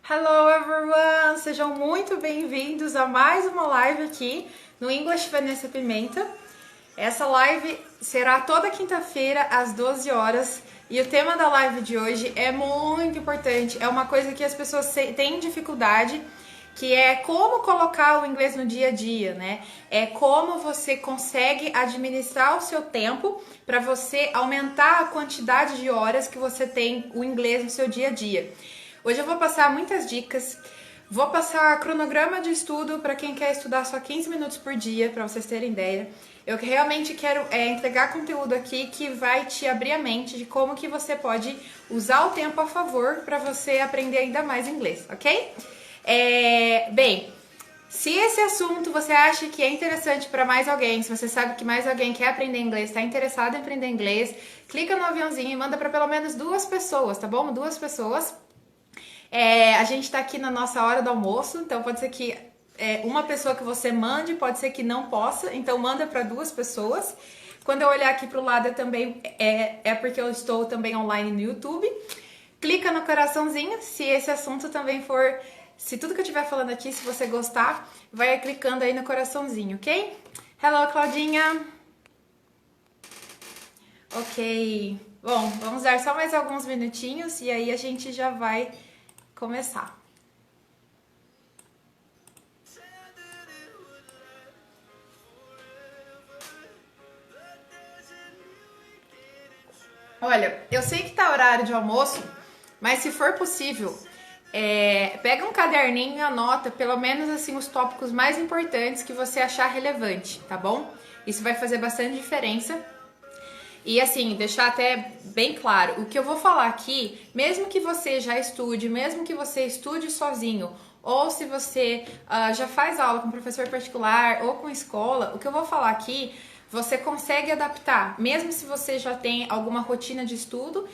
Hello everyone! Sejam muito bem-vindos a mais uma live aqui no English Vanessa Pimenta. Essa live será toda quinta-feira às 12 horas e o tema da live de hoje é muito importante, é uma coisa que as pessoas têm dificuldade, que é como colocar o inglês no dia a dia, né? É como você consegue administrar o seu tempo para você aumentar a quantidade de horas que você tem o inglês no seu dia a dia. Hoje eu vou passar muitas dicas, vou passar cronograma de estudo para quem quer estudar só 15 minutos por dia, para vocês terem ideia. Eu realmente quero entregar conteúdo aqui que vai te abrir a mente de como que você pode usar o tempo a favor para você aprender ainda mais inglês, ok? Bem, se esse assunto você acha que é interessante para mais alguém, se você sabe que mais alguém quer aprender inglês, está interessado em aprender inglês, clica no aviãozinho e manda para pelo menos 2 pessoas, tá bom? 2 pessoas. A gente tá aqui na nossa hora do almoço, então pode ser que uma pessoa que você mande, pode ser que não possa, então manda para 2 pessoas. Quando eu olhar aqui pro lado também é porque eu estou também online no YouTube. Clica no coraçãozinho se esse assunto também for, se tudo que eu estiver falando aqui, se você gostar, vai clicando aí no coraçãozinho, ok? Hello, Claudinha! Ok, bom, vamos dar só mais alguns minutinhos e aí a gente já vai começar. Olha, eu sei que tá horário de almoço, mas se for possível, pega um caderninho e anota pelo menos assim os tópicos mais importantes que você achar relevante, tá bom? Isso vai fazer bastante diferença. E assim, deixar até bem claro, o que eu vou falar aqui, mesmo que você já estude, mesmo que você estude sozinho, ou se você já faz aula com professor particular ou com escola, o que eu vou falar aqui, você consegue adaptar, mesmo se você já tem alguma rotina de estudo,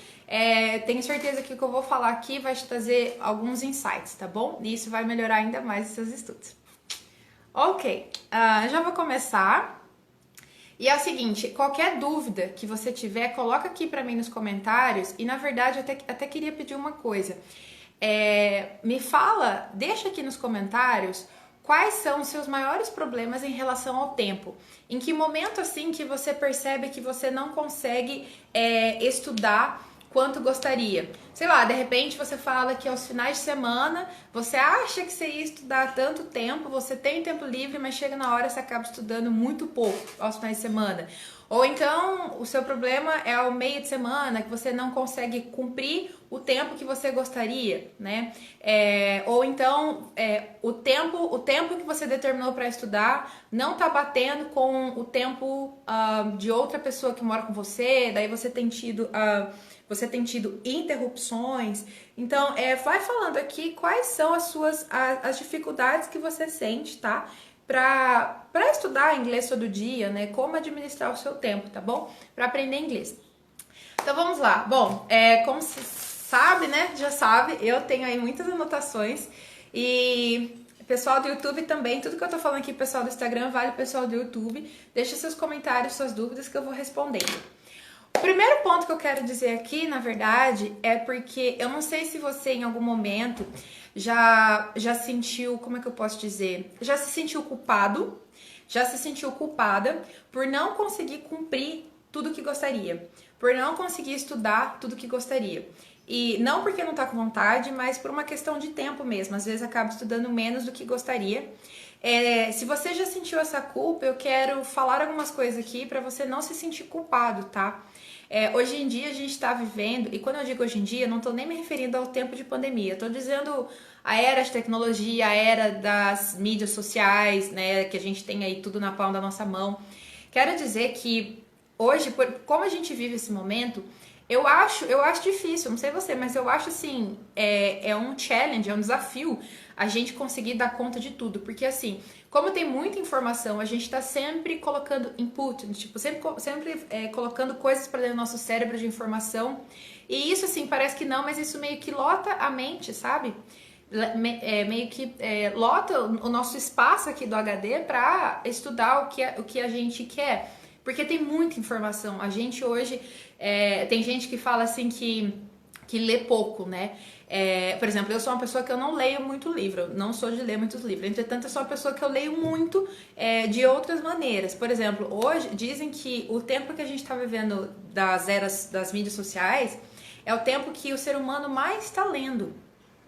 tenho certeza que o que eu vou falar aqui vai te trazer alguns insights, tá bom? E isso vai melhorar ainda mais os seus estudos. Ok, já vou começar. E é o seguinte, qualquer dúvida que você tiver, coloca aqui pra mim nos comentários. E na verdade, eu até queria pedir uma coisa. Me fala, deixa aqui nos comentários quais são os seus maiores problemas em relação ao tempo. Em que momento assim que você percebe que você não consegue estudar quanto gostaria. Sei lá, de repente você fala que aos finais de semana você acha que você ia estudar tanto tempo, você tem tempo livre, mas chega na hora você acaba estudando muito pouco aos finais de semana. Ou então o seu problema é ao meio de semana, que você não consegue cumprir o tempo que você gostaria, né? Ou então o tempo que você determinou para estudar não tá batendo com o tempo de outra pessoa que mora com você, daí você tem tido interrupções. Então, vai falando aqui quais são as dificuldades que você sente, tá? Para estudar inglês todo dia, né? Como administrar o seu tempo, tá bom? Para aprender inglês. Então, vamos lá. Bom, como você sabe, né? Já sabe, eu tenho aí muitas anotações e pessoal do YouTube também, tudo que eu tô falando aqui, pessoal do Instagram, vale pessoal do YouTube. Deixa seus comentários, suas dúvidas que eu vou respondendo. O primeiro ponto que eu quero dizer aqui, na verdade, é porque eu não sei se você em algum momento já sentiu, como é que eu posso dizer? Já se sentiu culpado, já se sentiu culpada por não conseguir cumprir tudo que gostaria, por não conseguir estudar tudo que gostaria. E não porque não tá com vontade, mas por uma questão de tempo mesmo. Às vezes acaba estudando menos do que gostaria. Se você já sentiu essa culpa, eu quero falar algumas coisas aqui para você não se sentir culpado, tá? Hoje em dia a gente está vivendo, e quando eu digo hoje em dia, não estou nem me referindo ao tempo de pandemia, estou dizendo a era de tecnologia, a era das mídias sociais, né, que a gente tem aí tudo na palma da nossa mão. Quero dizer que hoje, como a gente vive esse momento, eu acho difícil, não sei você, mas eu acho assim, é um challenge, é um desafio a gente conseguir dar conta de tudo, porque assim, como tem muita informação, a gente tá sempre colocando input, tipo, sempre colocando coisas para dentro do nosso cérebro de informação, e isso assim, parece que não, mas isso meio que lota a mente, sabe? Meio que lota o nosso espaço aqui do HD para estudar o que a gente quer, porque tem muita informação. A gente hoje, tem gente que fala assim que que lê pouco, né? Por exemplo, eu sou uma pessoa que eu não leio muito livro, não sou de ler muitos livros. Entretanto, eu sou uma pessoa que eu leio muito de outras maneiras. Por exemplo, hoje dizem que o tempo que a gente está vivendo das eras das mídias sociais é o tempo que o ser humano mais está lendo.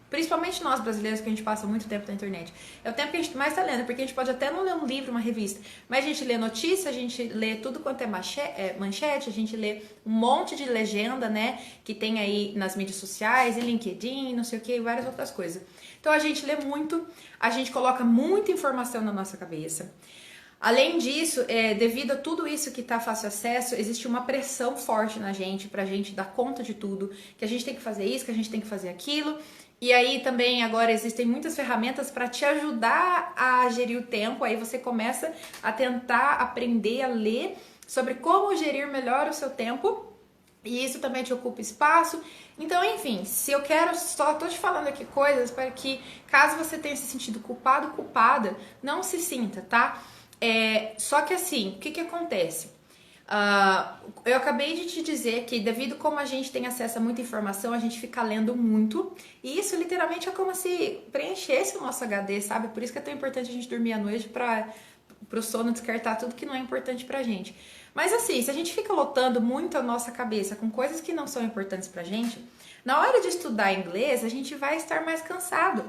Principalmente nós brasileiros, que a gente passa muito tempo na internet. É o tempo que a gente mais está lendo, porque a gente pode até não ler um livro, uma revista, mas a gente lê notícia, a gente lê tudo quanto é manchete, a gente lê um monte de legenda, né, que tem aí nas mídias sociais, e LinkedIn, não sei o que, e várias outras coisas. Então a gente lê muito, a gente coloca muita informação na nossa cabeça. Além disso, devido a tudo isso que está fácil acesso, existe uma pressão forte na gente, pra gente dar conta de tudo, que a gente tem que fazer isso, que a gente tem que fazer aquilo. E aí também agora existem muitas ferramentas para te ajudar a gerir o tempo. Aí você começa a tentar aprender a ler sobre como gerir melhor o seu tempo. E isso também te ocupa espaço. Então, enfim, se eu quero, só tô te falando aqui coisas para que, caso você tenha se sentido culpado, culpada, não se sinta, tá? Só que assim, o que acontece? Eu acabei de te dizer que devido como a gente tem acesso a muita informação, a gente fica lendo muito, e isso literalmente é como se preenchesse o nosso HD, sabe? Por isso que é tão importante a gente dormir à noite para o sono descartar tudo que não é importante pra gente. Mas assim, se a gente fica lotando muito a nossa cabeça com coisas que não são importantes pra gente, na hora de estudar inglês, a gente vai estar mais cansado.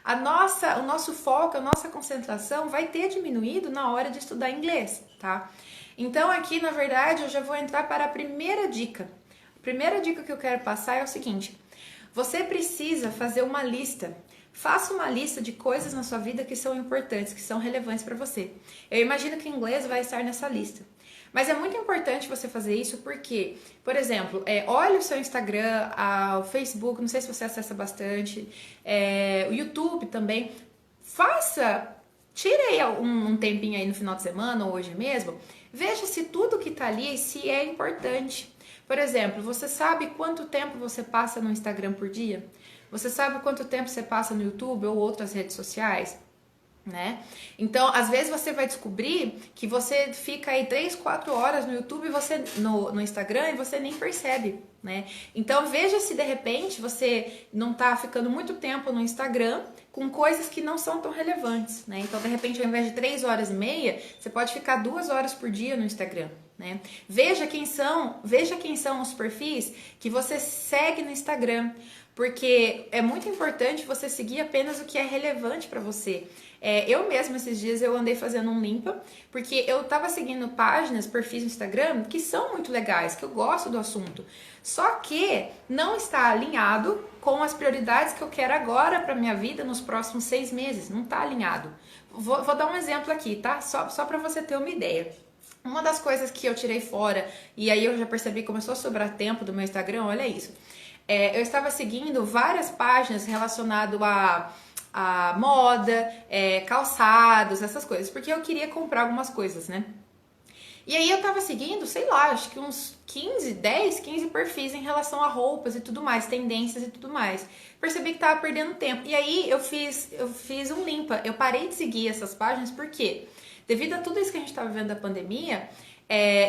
O nosso foco, a nossa concentração vai ter diminuído na hora de estudar inglês, tá? Então aqui, na verdade, eu já vou entrar para a primeira dica. A primeira dica que eu quero passar é o seguinte: você precisa fazer uma lista. Faça uma lista de coisas na sua vida que são importantes, que são relevantes para você. Eu imagino que o inglês vai estar nessa lista. Mas é muito importante você fazer isso porque, por exemplo, olhe o seu Instagram, o Facebook, não sei se você acessa bastante, o YouTube também. Tire aí um tempinho aí no final de semana ou hoje mesmo, veja se tudo que tá ali, se é importante. Por exemplo, você sabe quanto tempo você passa no Instagram por dia? Você sabe quanto tempo você passa no YouTube ou outras redes sociais? Né? Então, às vezes você vai descobrir que você fica aí 3, 4 horas no YouTube, no Instagram, e você nem percebe, né? Então, veja se de repente você não tá ficando muito tempo no Instagram com coisas que não são tão relevantes, né? Então, de repente, ao invés de 3 horas e meia, você pode ficar 2 horas por dia no Instagram, né? Veja quem são os perfis que você segue no Instagram, porque é muito importante você seguir apenas o que é relevante para você. Eu mesma, esses dias, eu andei fazendo um limpa, porque eu tava seguindo páginas, perfis no Instagram, que são muito legais, que eu gosto do assunto. Só que não está alinhado com as prioridades que eu quero agora para minha vida nos próximos 6 meses. Não tá alinhado. Vou dar um exemplo aqui, tá? Só para você ter uma ideia. Uma das coisas que eu tirei fora, e aí eu já percebi que começou a sobrar tempo do meu Instagram, olha isso. Eu estava seguindo várias páginas relacionadas a moda, calçados, essas coisas, porque eu queria comprar algumas coisas, né? E aí eu tava seguindo, sei lá, acho que uns 10, 15 perfis em relação a roupas e tudo mais, tendências e tudo mais. Percebi que tava perdendo tempo. E aí eu fiz um limpa, eu parei de seguir essas páginas, porque devido a tudo isso que a gente tá vivendo da pandemia,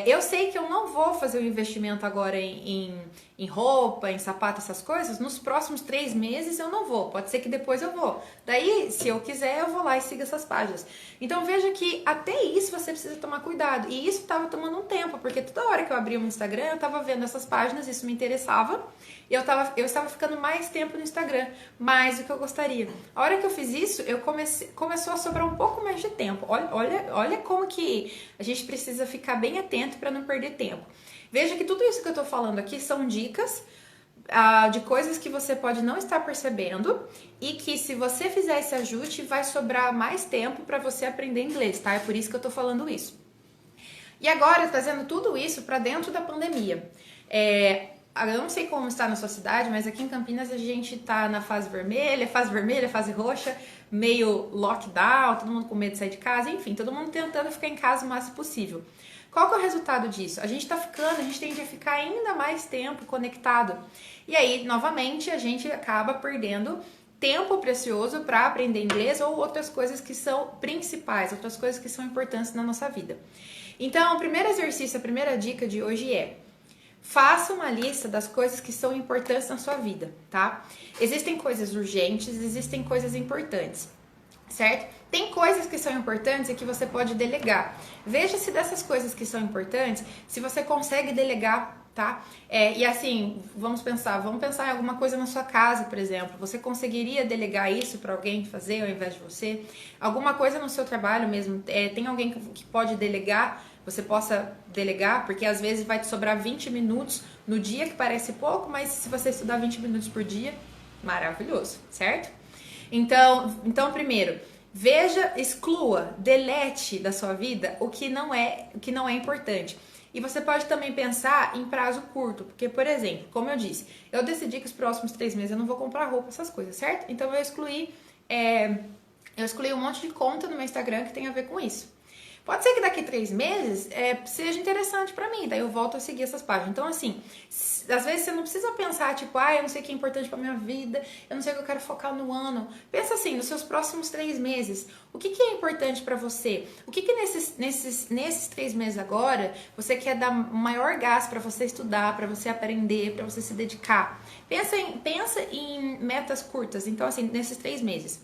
eu sei que eu não vou fazer um investimento agora em roupa, em sapato, essas coisas. Nos próximos 3 meses eu não vou. Pode ser que depois eu vou. Daí, se eu quiser, eu vou lá e sigo essas páginas. Então veja que até isso você precisa tomar cuidado. E isso estava tomando um tempo, porque toda hora que eu abria o Instagram, eu estava vendo essas páginas, isso me interessava. E eu estava ficando mais tempo no Instagram, mais do que eu gostaria. A hora que eu fiz isso, começou a sobrar um pouco mais de tempo. Olha como que a gente precisa ficar bem atento para não perder tempo. Veja que tudo isso que eu tô falando aqui são dicas de coisas que você pode não estar percebendo e que, se você fizer esse ajuste, vai sobrar mais tempo para você aprender inglês, tá? É por isso que eu tô falando isso. E agora, trazendo tudo isso para dentro da pandemia. Eu não sei como está na sua cidade, mas aqui em Campinas a gente tá na fase vermelha, fase roxa, meio lockdown, todo mundo com medo de sair de casa, enfim, todo mundo tentando ficar em casa o máximo possível. Qual que é o resultado disso? A gente tende a ficar ainda mais tempo conectado. E aí, novamente, a gente acaba perdendo tempo precioso para aprender inglês ou outras coisas que são principais, outras coisas que são importantes na nossa vida. Então, o primeiro exercício, a primeira dica de hoje é: Faça uma lista das coisas que são importantes na sua vida, tá? Existem coisas urgentes, existem coisas importantes, certo? Tem coisas que são importantes e que você pode delegar. Veja se dessas coisas que são importantes, se você consegue delegar, tá? E assim, vamos pensar em alguma coisa na sua casa, por exemplo. Você conseguiria delegar isso para alguém fazer ao invés de você? Alguma coisa no seu trabalho mesmo, tem alguém que pode delegar? Você possa delegar, porque às vezes vai te sobrar 20 minutos no dia, que parece pouco, mas se você estudar 20 minutos por dia, maravilhoso, certo? Então primeiro, veja, exclua, delete da sua vida o que não é importante. E você pode também pensar em prazo curto, porque, por exemplo, como eu disse, eu decidi que os próximos 3 meses eu não vou comprar roupa, essas coisas, certo? Então eu excluí um monte de conta no meu Instagram que tem a ver com isso. Pode ser que daqui 3 meses seja interessante pra mim, daí eu volto a seguir essas páginas. Então, assim, às vezes você não precisa pensar, tipo, eu não sei o que é importante pra minha vida, eu não sei o que eu quero focar no ano. Pensa assim, nos seus próximos 3 meses, o que é importante pra você? O que nesses 3 meses agora, você quer dar maior gás pra você estudar, pra você aprender, pra você se dedicar? Pensa em metas curtas, então, assim, nesses 3 meses.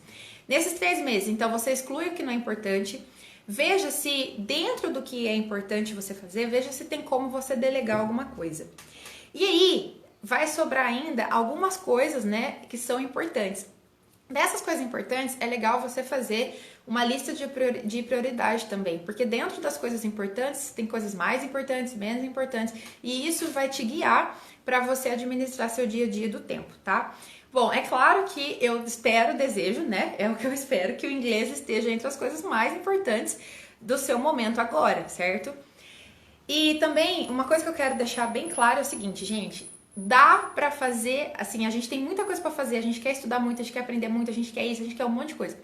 Nesses 3 meses, então, você exclui o que não é importante. Veja se dentro do que é importante você fazer, veja se tem como você delegar alguma coisa. E aí, vai sobrar ainda algumas coisas, né, que são importantes. Dessas coisas importantes, é legal você fazer uma lista de prioridade também, porque dentro das coisas importantes, tem coisas mais importantes, menos importantes, e isso vai te guiar para você administrar seu dia a dia do tempo, tá? Bom, é claro que eu desejo, né? É o que eu espero, que o inglês esteja entre as coisas mais importantes do seu momento agora, certo? E também, uma coisa que eu quero deixar bem claro é o seguinte, gente. Dá pra fazer, assim, a gente tem muita coisa pra fazer, a gente quer estudar muito, a gente quer aprender muito, a gente quer isso, a gente quer um monte de coisa.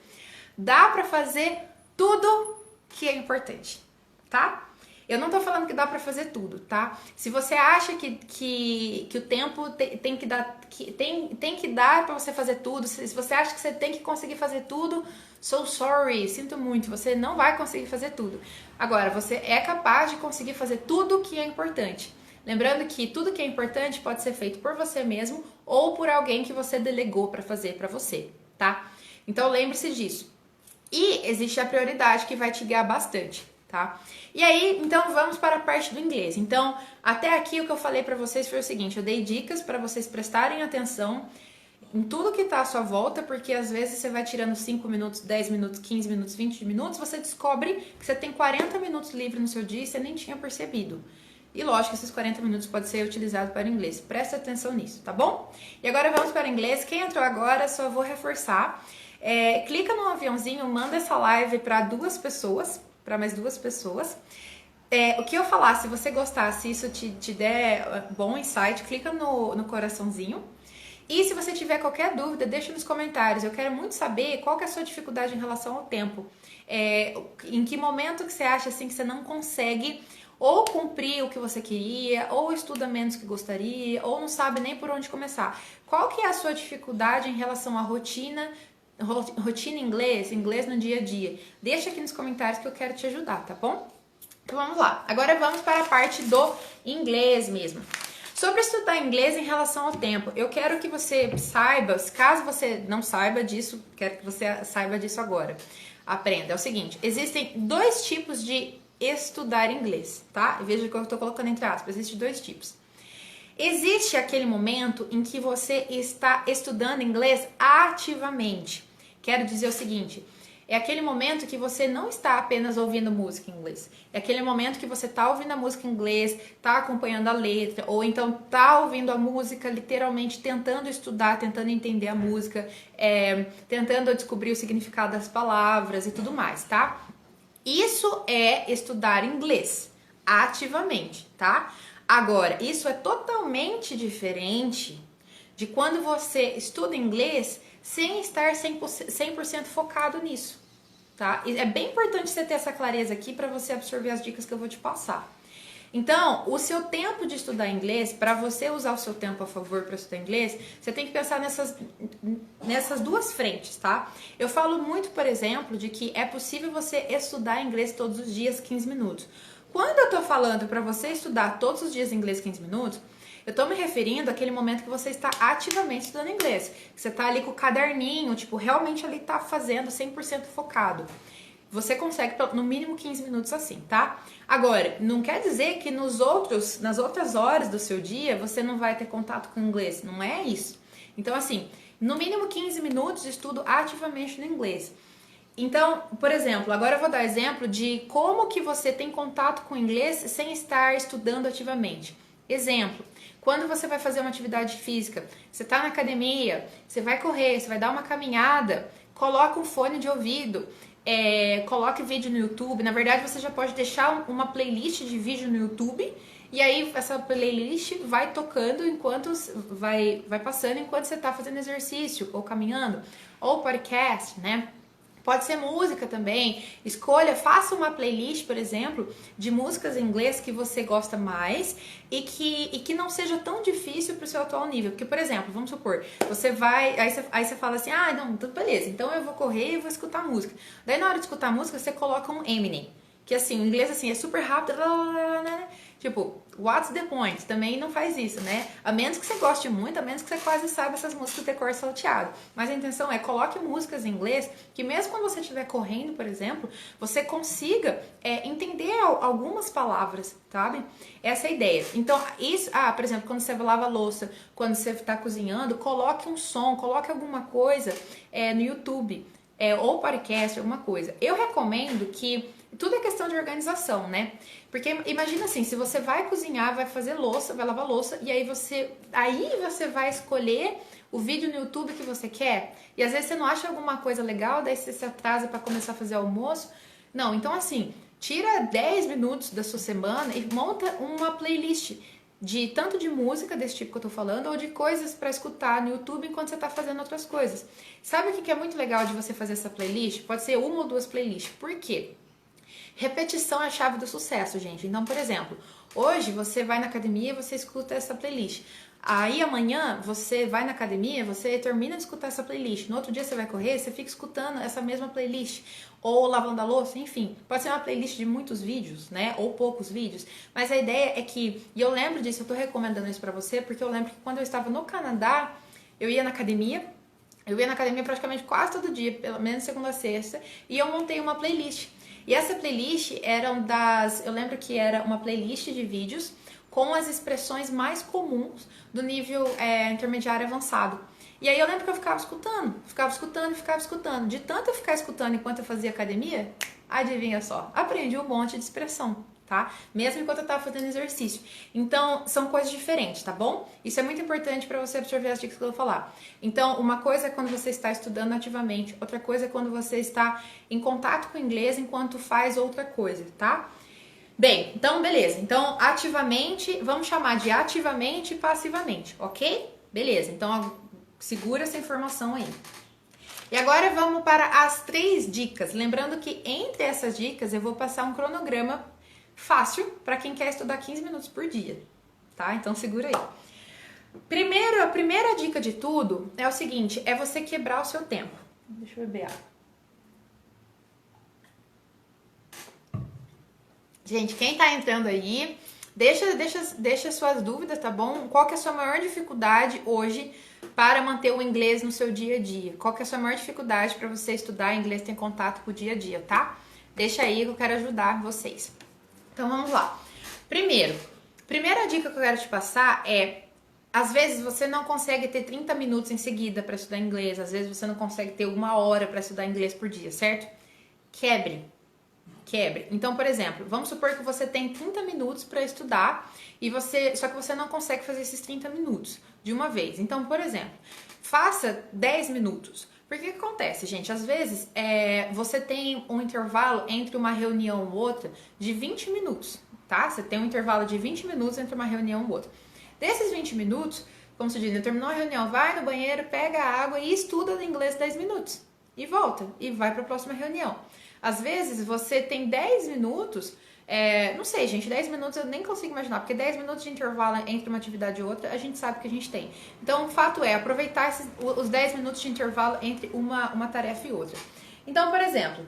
Dá pra fazer tudo que é importante, tá? Eu não tô falando que dá pra fazer tudo, tá? Se você acha que o tempo tem que dar pra você fazer tudo, se você acha que você tem que conseguir fazer tudo, so sorry, sinto muito, você não vai conseguir fazer tudo. Agora, você é capaz de conseguir fazer tudo que é importante. Lembrando que tudo que é importante pode ser feito por você mesmo ou por alguém que você delegou pra fazer pra você, tá? Então lembre-se disso. E existe a prioridade que vai te guiar bastante, tá? E aí, então vamos para a parte do inglês. Então, até aqui o que eu falei pra vocês foi o seguinte, eu dei dicas pra vocês prestarem atenção em tudo que tá à sua volta, porque às vezes você vai tirando 5 minutos, 10 minutos, 15 minutos, 20 minutos, você descobre que você tem 40 minutos livre no seu dia e você nem tinha percebido. E lógico que esses 40 minutos pode ser utilizado para o inglês. Presta atenção nisso, tá bom? E agora vamos para o inglês. Quem entrou agora, só vou reforçar. Clica no aviãozinho, manda essa live para 2 pessoas, para mais 2 pessoas. O que eu falar, se você gostar, se isso te der bom insight, clica no coraçãozinho. E se você tiver qualquer dúvida, deixa nos comentários. Eu quero muito saber qual que é a sua dificuldade em relação ao tempo. Em que momento que você acha assim que você não consegue ou cumprir o que você queria, ou estuda menos que gostaria, ou não sabe nem por onde começar. Qual que é a sua dificuldade em relação à rotina em inglês no dia a dia? Deixa aqui nos comentários que eu quero te ajudar, tá bom? Então vamos lá. Agora vamos para a parte do inglês mesmo. Sobre estudar inglês em relação ao tempo, eu quero que você saiba, caso você não saiba disso, quero que você saiba disso agora. Aprenda. É o seguinte, existem 2 tipos de estudar inglês, tá? Veja que eu tô colocando entre aspas, existem 2 tipos. Existe aquele momento em que você está estudando inglês ativamente. Quero dizer o seguinte, é aquele momento que você não está apenas ouvindo música em inglês. É aquele momento que você está ouvindo a música em inglês, está acompanhando a letra, ou então está ouvindo a música, literalmente tentando estudar, tentando entender a música, tentando descobrir o significado das palavras e tudo mais, tá? Isso é estudar inglês ativamente, tá? Agora, isso é totalmente diferente de quando você estuda inglês sem estar 100% focado nisso, tá? E é bem importante você ter essa clareza aqui para você absorver as dicas que eu vou te passar. Então, o seu tempo de estudar inglês, para você usar o seu tempo a favor para estudar inglês, você tem que pensar nessas 2 frentes, tá? Eu falo muito, por exemplo, de que é possível você estudar inglês todos os dias 15 minutos. Quando eu tô falando para você estudar todos os dias inglês 15 minutos, eu tô me referindo àquele momento que você está ativamente estudando inglês. Que você tá ali com o caderninho, tipo, realmente ali tá fazendo 100% focado. Você consegue no mínimo 15 minutos assim, tá? Agora, não quer dizer que nas outras horas do seu dia você não vai ter contato com o inglês. Não é isso. Então, assim, no mínimo 15 minutos de estudo ativamente no inglês. Então, por exemplo, agora eu vou dar exemplo de como que você tem contato com o inglês sem estar estudando ativamente. Exemplo, quando você vai fazer uma atividade física, você está na academia, você vai correr, você vai dar uma caminhada, coloca um fone de ouvido, coloque vídeo no YouTube. Na verdade, você já pode deixar uma playlist de vídeo no YouTube e aí essa playlist vai tocando enquanto vai passando enquanto você está fazendo exercício ou caminhando, ou podcast, né? Pode ser música também. Escolha, faça uma playlist, por exemplo, de músicas em inglês que você gosta mais e que não seja tão difícil para o seu atual nível. Porque, por exemplo, vamos supor, você vai, aí você fala assim, ah, não, tudo beleza, então eu vou correr e vou escutar música. Daí na hora de escutar música, você coloca um Eminem, que assim, o inglês assim é super rápido, tipo, what's the point? Também não faz isso, né? A menos que você goste muito, a menos que você quase saiba essas músicas de cor salteado. Mas a intenção é, coloque músicas em inglês, que mesmo quando você estiver correndo, por exemplo, você consiga entender algumas palavras, sabe? Essa é a ideia. Então, isso, por exemplo, quando você lava a louça, quando você está cozinhando, coloque um som, coloque alguma coisa no YouTube, ou podcast, alguma coisa. Eu recomendo que tudo é questão de organização, né? Porque imagina assim, se você vai cozinhar, vai fazer louça, vai lavar louça, e aí você vai escolher o vídeo no YouTube que você quer, e às vezes você não acha alguma coisa legal, daí você se atrasa para começar a fazer almoço. Não, então assim, tira 10 minutos da sua semana e monta uma playlist de tanto de música desse tipo que eu tô falando, ou de coisas para escutar no YouTube enquanto você tá fazendo outras coisas. Sabe o que é muito legal de você fazer essa playlist? Pode ser uma ou duas playlists. Por quê? Repetição é a chave do sucesso, gente. Então, por exemplo, hoje você vai na academia e você escuta essa playlist. Aí amanhã você vai na academia, você termina de escutar essa playlist. No outro dia você vai correr, você fica escutando essa mesma playlist. Ou lavando a louça, enfim. Pode ser uma playlist de muitos vídeos, né? Ou poucos vídeos. Mas a ideia é que, e eu lembro disso, eu tô recomendando isso pra você, porque eu lembro que quando eu estava no Canadá, eu ia na academia praticamente quase todo dia, pelo menos segunda a sexta, e eu montei uma playlist. E essa playlist eu lembro que era uma playlist de vídeos com as expressões mais comuns do nível intermediário avançado. E aí eu lembro que eu ficava escutando. De tanto eu ficar escutando enquanto eu fazia academia, adivinha só, aprendi um monte de expressão, tá? Mesmo enquanto eu tava fazendo exercício. Então, são coisas diferentes, tá bom? Isso é muito importante para você absorver as dicas que eu vou falar. Então, uma coisa é quando você está estudando ativamente, outra coisa é quando você está em contato com o inglês enquanto faz outra coisa, tá? Bem, então beleza. Então, ativamente, vamos chamar de ativamente e passivamente, ok? Beleza, então segura essa informação aí. E agora vamos para as 3 dicas. Lembrando que entre essas dicas eu vou passar um cronograma fácil para quem quer estudar 15 minutos por dia, tá? Então segura aí. A primeira dica de tudo é o seguinte, é você quebrar o seu tempo. Deixa eu beber água. Gente, quem tá entrando aí, deixa suas dúvidas, tá bom? Qual que é a sua maior dificuldade hoje para manter o inglês no seu dia a dia? Qual que é a sua maior dificuldade para você estudar inglês, ter contato com o dia a dia, tá? Deixa aí que eu quero ajudar vocês. Então vamos lá. Primeira dica que eu quero te passar é, às vezes você não consegue ter 30 minutos em seguida para estudar inglês, às vezes você não consegue ter 1 hora para estudar inglês por dia, certo? Quebre. Então, por exemplo, vamos supor que você tem 30 minutos para estudar só que você não consegue fazer esses 30 minutos de uma vez. Então, por exemplo, faça 10 minutos. Porque o que acontece, gente? Às vezes você tem um intervalo entre uma reunião ou outra de 20 minutos, tá? Você tem um intervalo de 20 minutos entre uma reunião ou outra. Desses 20 minutos, como se diz, terminou a reunião, vai no banheiro, pega a água e estuda inglês 10 minutos. E volta, e vai para a próxima reunião. Às vezes você tem 10 minutos, não sei, gente, 10 minutos eu nem consigo imaginar, porque 10 minutos de intervalo entre uma atividade e outra, a gente sabe que a gente tem. Então, o fato é aproveitar os 10 minutos de intervalo entre uma tarefa e outra. Então, por exemplo,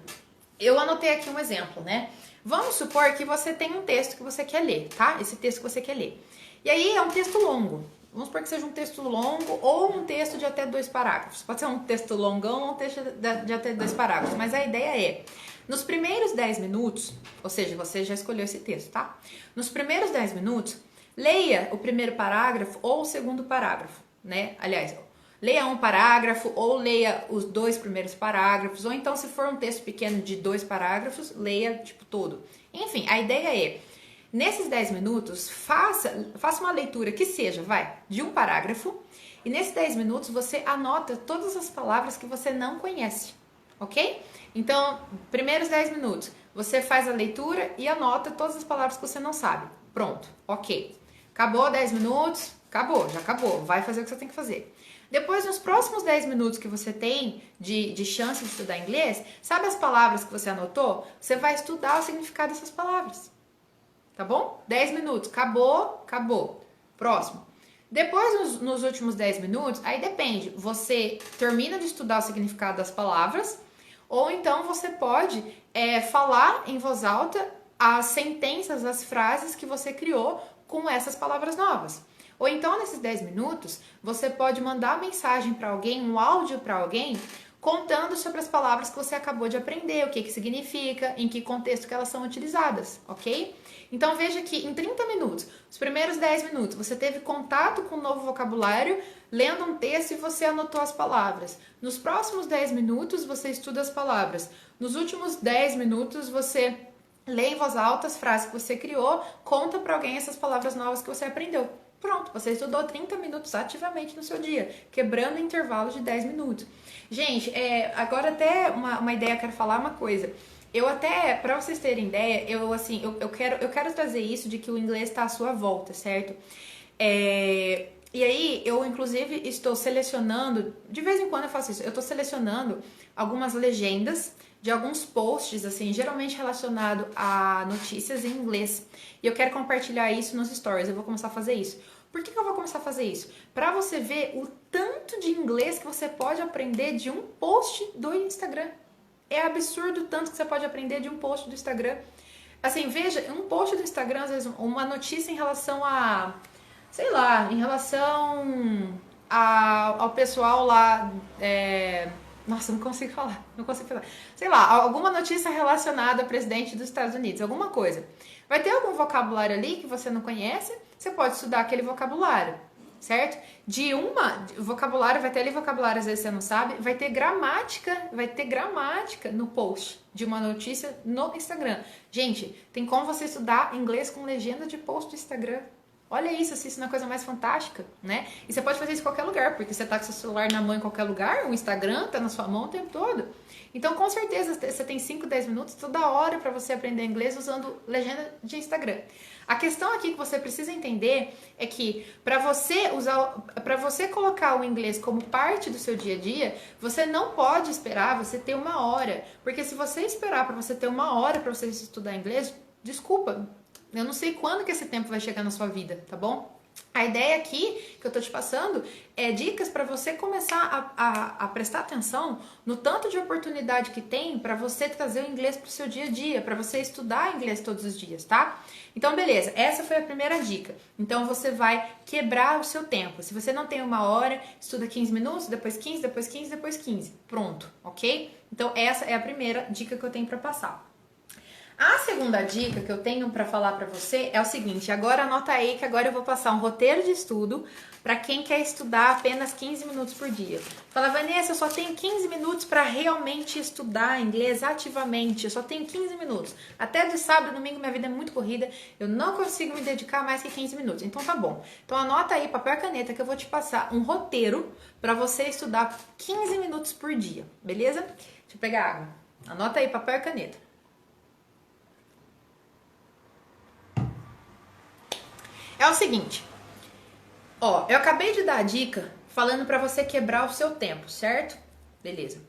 eu anotei aqui um exemplo, né? Vamos supor que você tem um texto que você quer ler, tá? Esse texto que você quer ler. E aí é um texto longo. Vamos supor que seja um texto longo ou um texto de até 2 parágrafos. Pode ser um texto longão ou um texto de até 2 parágrafos. Mas a ideia é, nos primeiros 10 minutos, ou seja, você já escolheu esse texto, tá? Nos primeiros 10 minutos, leia o primeiro parágrafo ou o segundo parágrafo, né? Aliás, leia um parágrafo ou leia os 2 primeiros parágrafos. Ou então, se for um texto pequeno de 2 parágrafos, leia, tipo, todo. Enfim, a ideia é, nesses 10 minutos, faça uma leitura que seja, de um parágrafo. E nesses 10 minutos, você anota todas as palavras que você não conhece, ok? Então, primeiros 10 minutos, você faz a leitura e anota todas as palavras que você não sabe. Pronto, ok. Acabou 10 minutos, já acabou. Vai fazer o que você tem que fazer. Depois, nos próximos 10 minutos que você tem de chance de estudar inglês, sabe as palavras que você anotou? Você vai estudar o significado dessas palavras. Tá bom? 10 minutos. Acabou. Próximo. Depois, nos últimos 10 minutos, aí depende. Você termina de estudar o significado das palavras, ou então você pode falar em voz alta as sentenças, as frases que você criou com essas palavras novas. Ou então, nesses 10 minutos, você pode mandar mensagem para alguém, um áudio para alguém, contando sobre as palavras que você acabou de aprender, o que significa, em que contexto que elas são utilizadas, ok? Então, veja que em 30 minutos, os primeiros 10 minutos, você teve contato com um novo vocabulário, lendo um texto e você anotou as palavras. Nos próximos 10 minutos, você estuda as palavras. Nos últimos 10 minutos, você lê em voz alta as frases que você criou, conta para alguém essas palavras novas que você aprendeu. Pronto, você estudou 30 minutos ativamente no seu dia, quebrando intervalos de 10 minutos. Gente, agora até uma ideia, eu quero falar uma coisa. Eu até, pra vocês terem ideia, eu quero trazer isso de que o inglês tá à sua volta, certo? E aí, eu inclusive estou selecionando, de vez em quando eu faço isso, eu tô selecionando algumas legendas de alguns posts, assim, geralmente relacionado a notícias em inglês. E eu quero compartilhar isso nos stories, eu vou começar a fazer isso. Por que eu vou começar a fazer isso? Para você ver o tanto de inglês que você pode aprender de um post do Instagram. É absurdo o tanto que você pode aprender de um post do Instagram. Assim, veja, um post do Instagram, às vezes, uma notícia em relação a, sei lá, em relação ao pessoal lá, nossa, não consigo falar. Sei lá, alguma notícia relacionada ao presidente dos Estados Unidos, alguma coisa. Vai ter algum vocabulário ali que você não conhece, você pode estudar aquele vocabulário, certo? Vocabulário, vai ter ali vocabulário, às vezes você não sabe, vai ter gramática no post de uma notícia no Instagram. Gente, tem como você estudar inglês com legenda de post do Instagram. Olha isso, assim, isso é uma coisa mais fantástica, né? E você pode fazer isso em qualquer lugar, porque você tá com seu celular na mão em qualquer lugar, o Instagram tá na sua mão o tempo todo. Então, com certeza, você tem 5, 10 minutos toda hora para você aprender inglês usando legenda de Instagram. A questão aqui que você precisa entender é que para você colocar o inglês como parte do seu dia a dia, você não pode esperar você ter 1 hora, porque se você esperar para você ter 1 hora para você estudar inglês, desculpa, eu não sei quando que esse tempo vai chegar na sua vida, tá bom? A ideia aqui que eu tô te passando é dicas para você começar a prestar atenção no tanto de oportunidade que tem para você trazer o inglês pro seu dia a dia, para você estudar inglês todos os dias, tá? Então, beleza, essa foi a primeira dica. Então, você vai quebrar o seu tempo. Se você não tem 1 hora, estuda 15 minutos, depois 15, depois 15, depois 15. Pronto, ok? Então, essa é a primeira dica que eu tenho para passar. A segunda dica que eu tenho para falar para você é o seguinte, agora anota aí que agora eu vou passar um roteiro de estudo para quem quer estudar apenas 15 minutos por dia. Fala, Vanessa, eu só tenho 15 minutos para realmente estudar inglês ativamente, eu só tenho 15 minutos. Até de sábado e domingo minha vida é muito corrida, eu não consigo me dedicar mais que 15 minutos. Então tá bom. Então anota aí, papel e caneta, que eu vou te passar um roteiro para você estudar 15 minutos por dia, beleza? Deixa eu pegar água. Anota aí, papel e caneta. É o seguinte, ó, eu acabei de dar a dica falando pra você quebrar o seu tempo, certo? Beleza.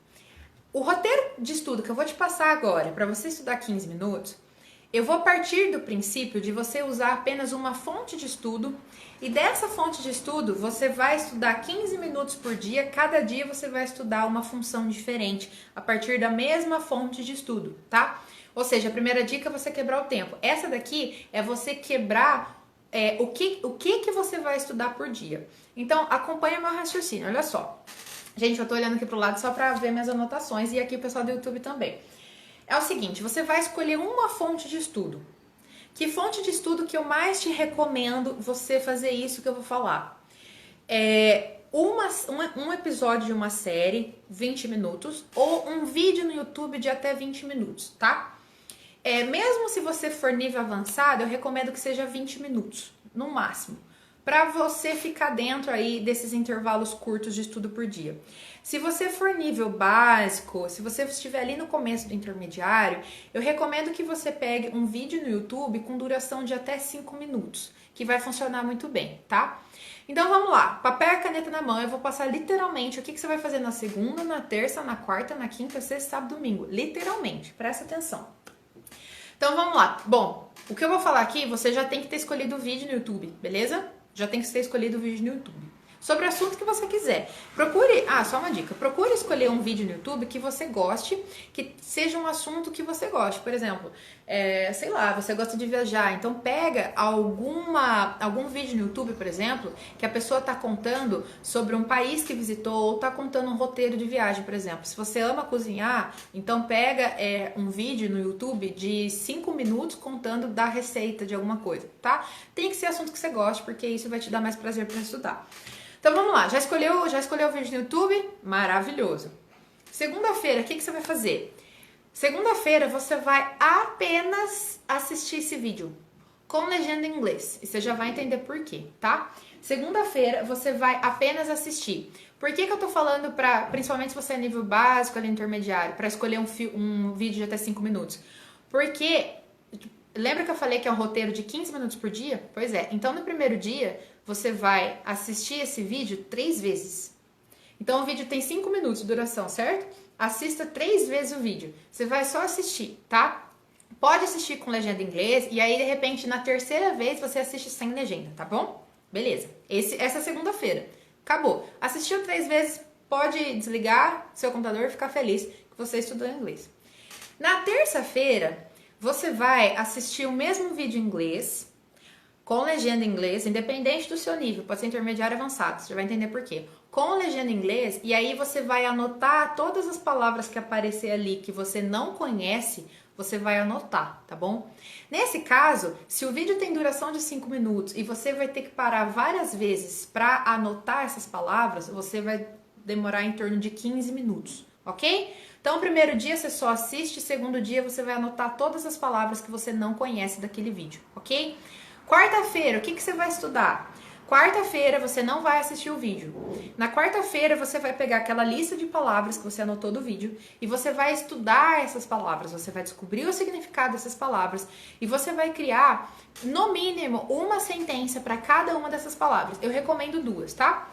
O roteiro de estudo que eu vou te passar agora, pra você estudar 15 minutos, Eu vou partir do princípio de você usar apenas uma fonte de estudo e dessa fonte de estudo você vai estudar 15 minutos por dia, cada dia você vai estudar uma função diferente a partir da mesma fonte de estudo, tá? Ou seja, a primeira dica é você quebrar o tempo. Essa daqui é você quebrar o que você vai estudar por dia. Então, acompanha meu raciocínio, olha só. Gente, eu tô olhando aqui pro lado só pra ver minhas anotações e aqui o pessoal do YouTube também. É o seguinte, você vai escolher uma fonte de estudo. Que fonte de estudo que eu mais te recomendo você fazer isso que eu vou falar? Um episódio de uma série, 20 minutos, ou um vídeo no YouTube de até 20 minutos, tá? Mesmo se você for nível avançado, eu recomendo que seja 20 minutos, no máximo, para você ficar dentro aí desses intervalos curtos de estudo por dia. Se você for nível básico, se você estiver ali no começo do intermediário, eu recomendo que você pegue um vídeo no YouTube com duração de até 5 minutos, que vai funcionar muito bem, tá? Então vamos lá, papel e caneta na mão, eu vou passar literalmente o que você vai fazer na segunda, na terça, na quarta, na quinta, sexta, sábado, domingo. Literalmente, presta atenção. Então vamos lá. Bom, o que eu vou falar aqui, você já tem que ter escolhido o vídeo no YouTube, beleza? Já tem que ter escolhido o vídeo no YouTube. Sobre o assunto que você quiser. Procure, só uma dica, procure escolher um vídeo no YouTube que você goste, que seja um assunto que você goste. Por exemplo, sei lá, você gosta de viajar, então pega algum vídeo no YouTube, por exemplo, que a pessoa está contando sobre um país que visitou ou está contando um roteiro de viagem, por exemplo. Se você ama cozinhar, então pega um vídeo no YouTube de 5 minutos contando da receita de alguma coisa, tá? Tem que ser assunto que você goste, porque isso vai te dar mais prazer para estudar. Então vamos lá, já escolheu o vídeo no YouTube? Maravilhoso. Segunda-feira, o que você vai fazer? Segunda-feira você vai apenas assistir esse vídeo com legenda em inglês. E você já vai entender por quê, tá? Segunda-feira você vai apenas assistir. Por que eu tô falando principalmente se você é nível básico, ali intermediário, para escolher um vídeo de até 5 minutos? Porque, lembra que eu falei que é um roteiro de 15 minutos por dia? Pois é, então no primeiro dia você vai assistir esse vídeo 3 vezes. Então o vídeo tem 5 minutos de duração, certo? Assista 3 vezes o vídeo. Você vai só assistir, tá? Pode assistir com legenda em inglês e aí de repente na terceira vez você assiste sem legenda, tá bom? Beleza. Essa é segunda-feira. Acabou. Assistiu 3 vezes, pode desligar seu computador e ficar feliz que você estudou inglês. Na terça-feira, você vai assistir o mesmo vídeo em inglês, com legenda em inglês, independente do seu nível, pode ser intermediário ou avançado, você já vai entender por quê. Com legenda em inglês, e aí você vai anotar todas as palavras que aparecer ali que você não conhece, você vai anotar, tá bom? Nesse caso, se o vídeo tem duração de 5 minutos e você vai ter que parar várias vezes para anotar essas palavras, você vai demorar em torno de 15 minutos, ok? Então, o primeiro dia você só assiste, segundo dia você vai anotar todas as palavras que você não conhece daquele vídeo, ok? Quarta-feira, o que você vai estudar? Quarta-feira você não vai assistir o vídeo. Na quarta-feira você vai pegar aquela lista de palavras que você anotou do vídeo e você vai estudar essas palavras, você vai descobrir o significado dessas palavras e você vai criar, no mínimo, uma sentença para cada uma dessas palavras. Eu recomendo 2, tá?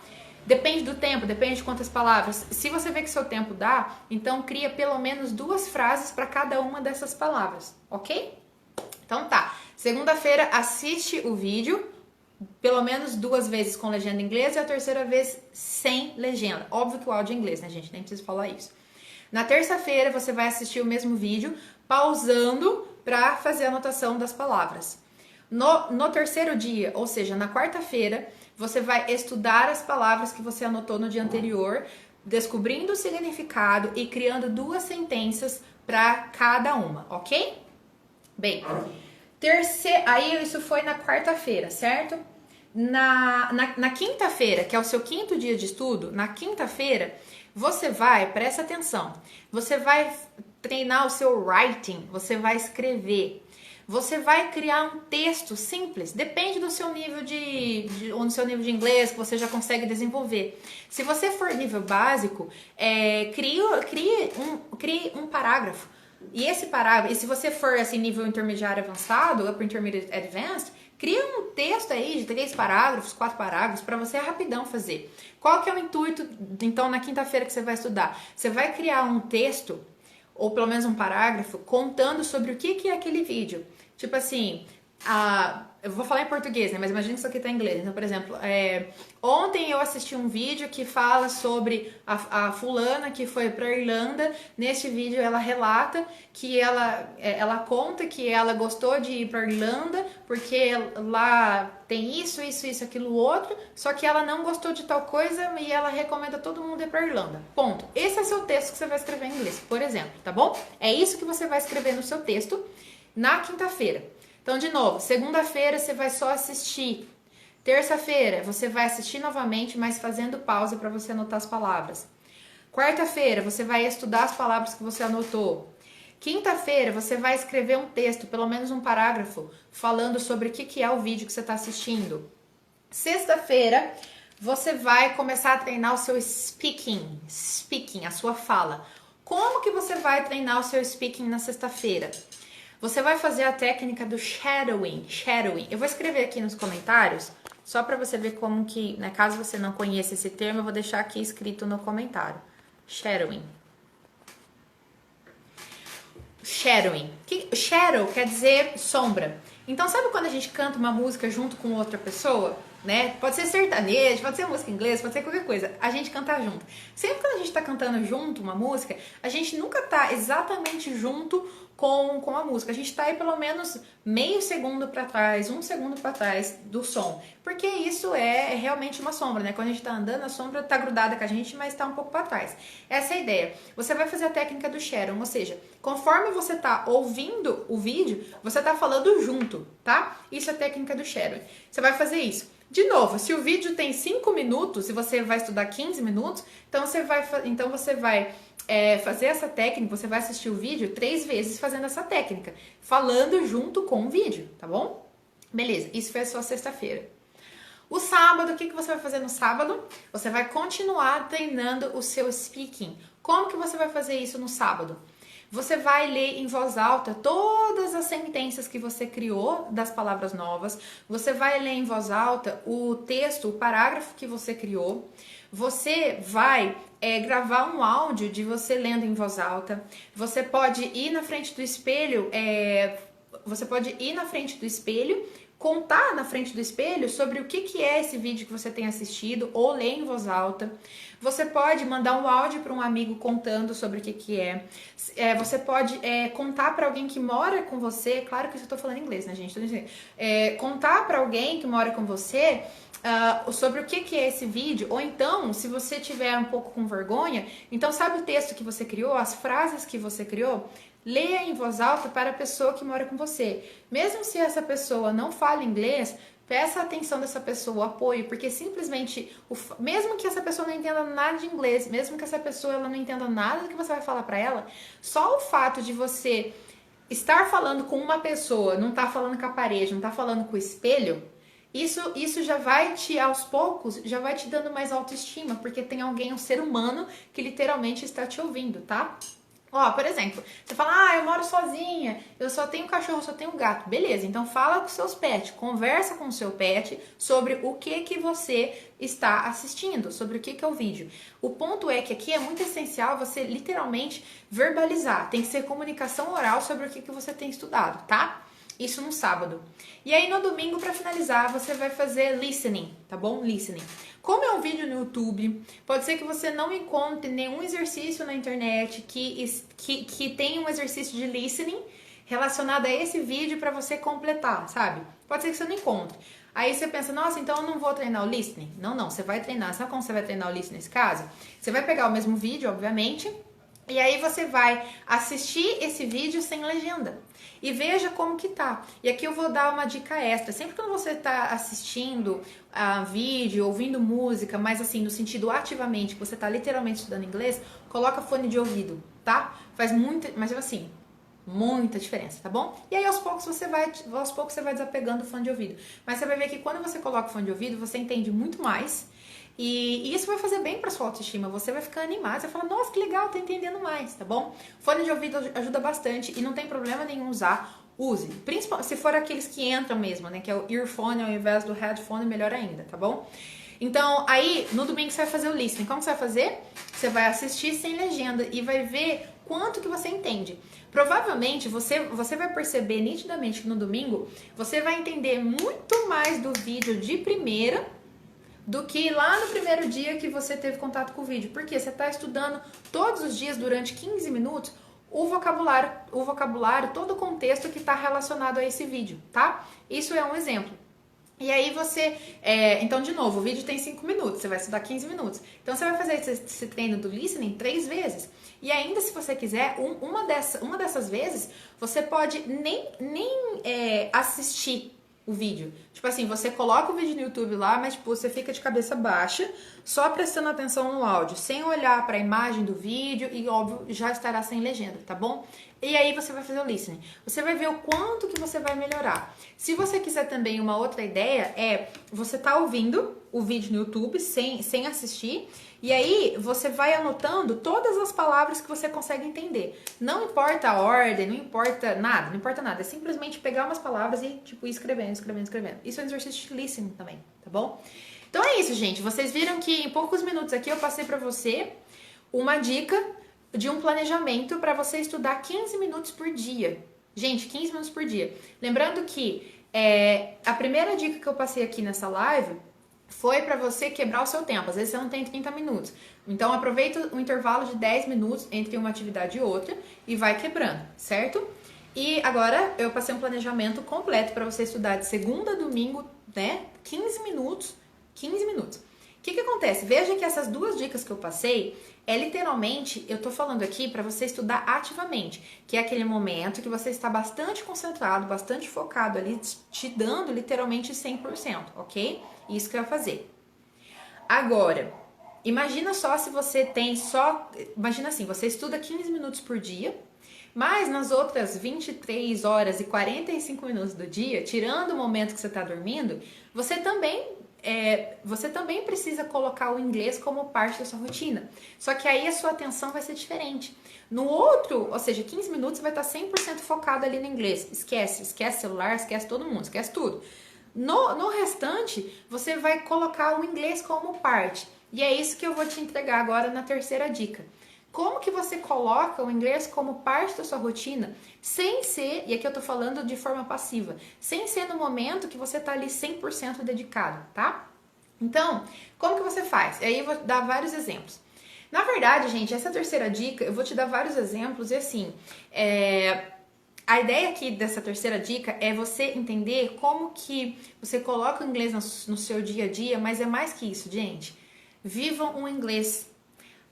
Depende do tempo, depende de quantas palavras. Se você vê que seu tempo dá, então cria pelo menos 2 frases para cada uma dessas palavras, ok? Então tá, segunda-feira assiste o vídeo, pelo menos 2 vezes com legenda em inglês e a terceira vez sem legenda. Óbvio que o áudio é em inglês, né, gente? Nem preciso falar isso. Na terça-feira você vai assistir o mesmo vídeo, pausando para fazer a anotação das palavras. No terceiro dia, ou seja, na quarta-feira, você vai estudar as palavras que você anotou no dia anterior, descobrindo o significado e criando 2 sentenças para cada uma, ok? Bem, aí isso foi na quarta-feira, certo? Na quinta-feira, que é o seu 5º dia de estudo, na quinta-feira, você vai, presta atenção, você vai treinar o seu writing, você vai escrever, você vai criar um texto simples, depende do seu nível ou do seu nível de inglês que você já consegue desenvolver. Se você for nível básico, crie um parágrafo. E esse parágrafo, e se você for assim, nível intermediário avançado, upper intermediate advanced, cria um texto aí de 3 parágrafos, 4 parágrafos, para você rapidão fazer. Qual que é o intuito, então, na quinta-feira que você vai estudar? Você vai criar um texto, ou pelo menos um parágrafo, contando sobre o que é aquele vídeo. Tipo assim, eu vou falar em português, né? Mas imagina que isso aqui tá em inglês. Então, por exemplo, ontem eu assisti um vídeo que fala sobre a fulana que foi pra Irlanda. Neste vídeo ela relata que ela conta que ela gostou de ir pra Irlanda porque lá tem isso, aquilo, outro. Só que ela não gostou de tal coisa e ela recomenda todo mundo ir pra Irlanda. Ponto. Esse é seu texto que você vai escrever em inglês, por exemplo, tá bom? É isso que você vai escrever no seu texto na quinta-feira. Então, de novo, segunda-feira você vai só assistir. Terça-feira você vai assistir novamente, mas fazendo pausa para você anotar as palavras. Quarta-feira você vai estudar as palavras que você anotou. Quinta-feira você vai escrever um texto, pelo menos um parágrafo, falando sobre o que é o vídeo que você está assistindo. Sexta-feira você vai começar a treinar o seu speaking, a sua fala. Como que você vai treinar o seu speaking na sexta-feira? Você vai fazer a técnica do shadowing. Eu vou escrever aqui nos comentários, só para você ver como que, né, caso você não conheça esse termo, eu vou deixar aqui escrito no comentário. Shadowing. Shadow quer dizer sombra. Então, sabe quando a gente canta uma música junto com outra pessoa? Né? Pode ser sertanejo, pode ser música inglesa, pode ser qualquer coisa. A gente canta junto. Sempre que a gente tá cantando junto uma música, a gente nunca tá exatamente junto com a música. A gente tá aí pelo menos meio segundo para trás, um segundo para trás do som. Porque isso é realmente uma sombra, né? Quando a gente tá andando, a sombra tá grudada com a gente, mas tá um pouco para trás. Essa é a ideia. Você vai fazer a técnica do shadow, ou seja, conforme você tá ouvindo o vídeo, você tá falando junto, tá? Isso é a técnica do shadow. Você vai fazer isso. De novo, se o vídeo tem 5 minutos e você vai estudar 15 minutos, então você vai fazer essa técnica, você vai assistir o vídeo 3 vezes fazendo essa técnica, falando junto com o vídeo, tá bom? Beleza, isso foi a sua sexta-feira. O sábado, o que você vai fazer no sábado? Você vai continuar treinando o seu speaking. Como que você vai fazer isso no sábado? Você vai ler em voz alta todas as sentenças que você criou das palavras novas. Você vai ler em voz alta o texto, o parágrafo que você criou. Você vai gravar um áudio de você lendo em voz alta. Você pode ir na frente do espelho, contar na frente do espelho sobre o que é esse vídeo que você tem assistido ou ler em voz alta. Você pode mandar um áudio para um amigo contando sobre o que é. Você pode contar para alguém que mora com você. Claro que eu estou falando inglês, né, gente? Contar para alguém que mora com você sobre o que é esse vídeo. Ou então, se você tiver um pouco com vergonha, então sabe o texto que você criou, as frases que você criou? Leia em voz alta para a pessoa que mora com você. Mesmo se essa pessoa não fala inglês, peça a atenção dessa pessoa, o apoio, porque simplesmente, mesmo que essa pessoa não entenda nada de inglês, mesmo que essa pessoa ela não entenda nada do que você vai falar para ela, só o fato de você estar falando com uma pessoa, não estar falando com a parede, não estar falando com o espelho, isso já vai aos poucos, já vai te dando mais autoestima, porque tem alguém, um ser humano, que literalmente está te ouvindo, tá? Por exemplo, você fala, eu moro sozinha, eu só tenho cachorro, só tenho gato. Beleza, então fala com seus pets, conversa com o seu pet sobre o que você está assistindo, sobre o que é o vídeo. O ponto é que aqui é muito essencial você literalmente verbalizar, tem que ser comunicação oral sobre o que você tem estudado, tá? Isso no sábado. E aí no domingo, para finalizar, você vai fazer listening, tá bom? Listening. Como é um vídeo no YouTube, pode ser que você não encontre nenhum exercício na internet que tenha um exercício de listening relacionado a esse vídeo para você completar, sabe? Pode ser que você não encontre. Aí você pensa, nossa, então eu não vou treinar o listening? Não, você vai treinar. Sabe como você vai treinar o listening nesse caso? Você vai pegar o mesmo vídeo, obviamente, e aí você vai assistir esse vídeo sem legenda. E veja como que tá. E aqui eu vou dar uma dica extra. Sempre que você tá assistindo vídeo, ouvindo música, mas assim, no sentido ativamente, que você tá literalmente estudando inglês, coloca fone de ouvido, tá? Faz muita, mas assim, muita diferença, tá bom? E aí aos poucos você vai desapegando o fone de ouvido. Mas você vai ver que quando você coloca o fone de ouvido, você entende muito mais. E isso vai fazer bem para sua autoestima, você vai ficar animado, você vai falar, nossa, que legal, tô entendendo mais, tá bom? Fone de ouvido ajuda bastante e não tem problema nenhum usar, use. Principalmente se for aqueles que entram mesmo, né, que é o earphone ao invés do headphone, melhor ainda, tá bom? Então, aí, no domingo você vai fazer o listening. Como você vai fazer? Você vai assistir sem legenda e vai ver quanto que você entende. Provavelmente, você vai perceber nitidamente que no domingo, você vai entender muito mais do vídeo de primeira do que lá no primeiro dia que você teve contato com o vídeo. Porque você está estudando todos os dias, durante 15 minutos, o vocabulário, todo o contexto que está relacionado a esse vídeo, tá? Isso é um exemplo. E aí você, então de novo, o vídeo tem 5 minutos, você vai estudar 15 minutos. Então você vai fazer esse treino do listening 3 vezes. E ainda se você quiser, uma dessas vezes, você pode nem assistir o vídeo. Tipo assim, você coloca o vídeo no YouTube lá, mas tipo, você fica de cabeça baixa, só prestando atenção no áudio, sem olhar para a imagem do vídeo e, óbvio, já estará sem legenda, tá bom? E aí você vai fazer o listening. Você vai ver o quanto que você vai melhorar. Se você quiser também uma outra ideia, você tá ouvindo o vídeo no YouTube sem assistir, e aí você vai anotando todas as palavras que você consegue entender. Não importa a ordem, não importa nada. É simplesmente pegar umas palavras e, tipo, ir escrevendo. Isso é um exercício de listening também, tá bom? Então é isso, gente. Vocês viram que em poucos minutos aqui eu passei pra você uma dica de um planejamento para você estudar 15 minutos por dia. Gente, 15 minutos por dia. Lembrando que a primeira dica que eu passei aqui nessa live foi para você quebrar o seu tempo. Às vezes você não tem 30 minutos. Então aproveita um intervalo de 10 minutos entre uma atividade e outra e vai quebrando, certo? E agora eu passei um planejamento completo para você estudar de segunda a domingo, né? 15 minutos. 15 minutos. O que acontece? Veja que essas duas dicas que eu passei, literalmente, eu tô falando aqui para você estudar ativamente, que é aquele momento que você está bastante concentrado, bastante focado ali, te dando literalmente 100%, ok? Isso que eu ia fazer. Agora, imagina só se você imagina assim, você estuda 15 minutos por dia, mas nas outras 23 horas e 45 minutos do dia, tirando o momento que você está dormindo, você também precisa colocar o inglês como parte da sua rotina. Só que aí a sua atenção vai ser diferente. No outro, ou seja, 15 minutos, você vai estar 100% focado ali no inglês. Esquece celular, esquece todo mundo, esquece tudo. No restante, você vai colocar o inglês como parte. E é isso que eu vou te entregar agora na terceira dica. Como que você coloca o inglês como parte da sua rotina, sem ser, e aqui eu tô falando de forma passiva, sem ser no momento que você tá ali 100% dedicado, tá? Então, como que você faz? E aí eu vou dar vários exemplos. Na verdade, gente, essa terceira dica, eu vou te dar vários exemplos e assim, a ideia aqui dessa terceira dica é você entender como que você coloca o inglês no seu dia a dia, mas é mais que isso, gente. Vivam o inglês.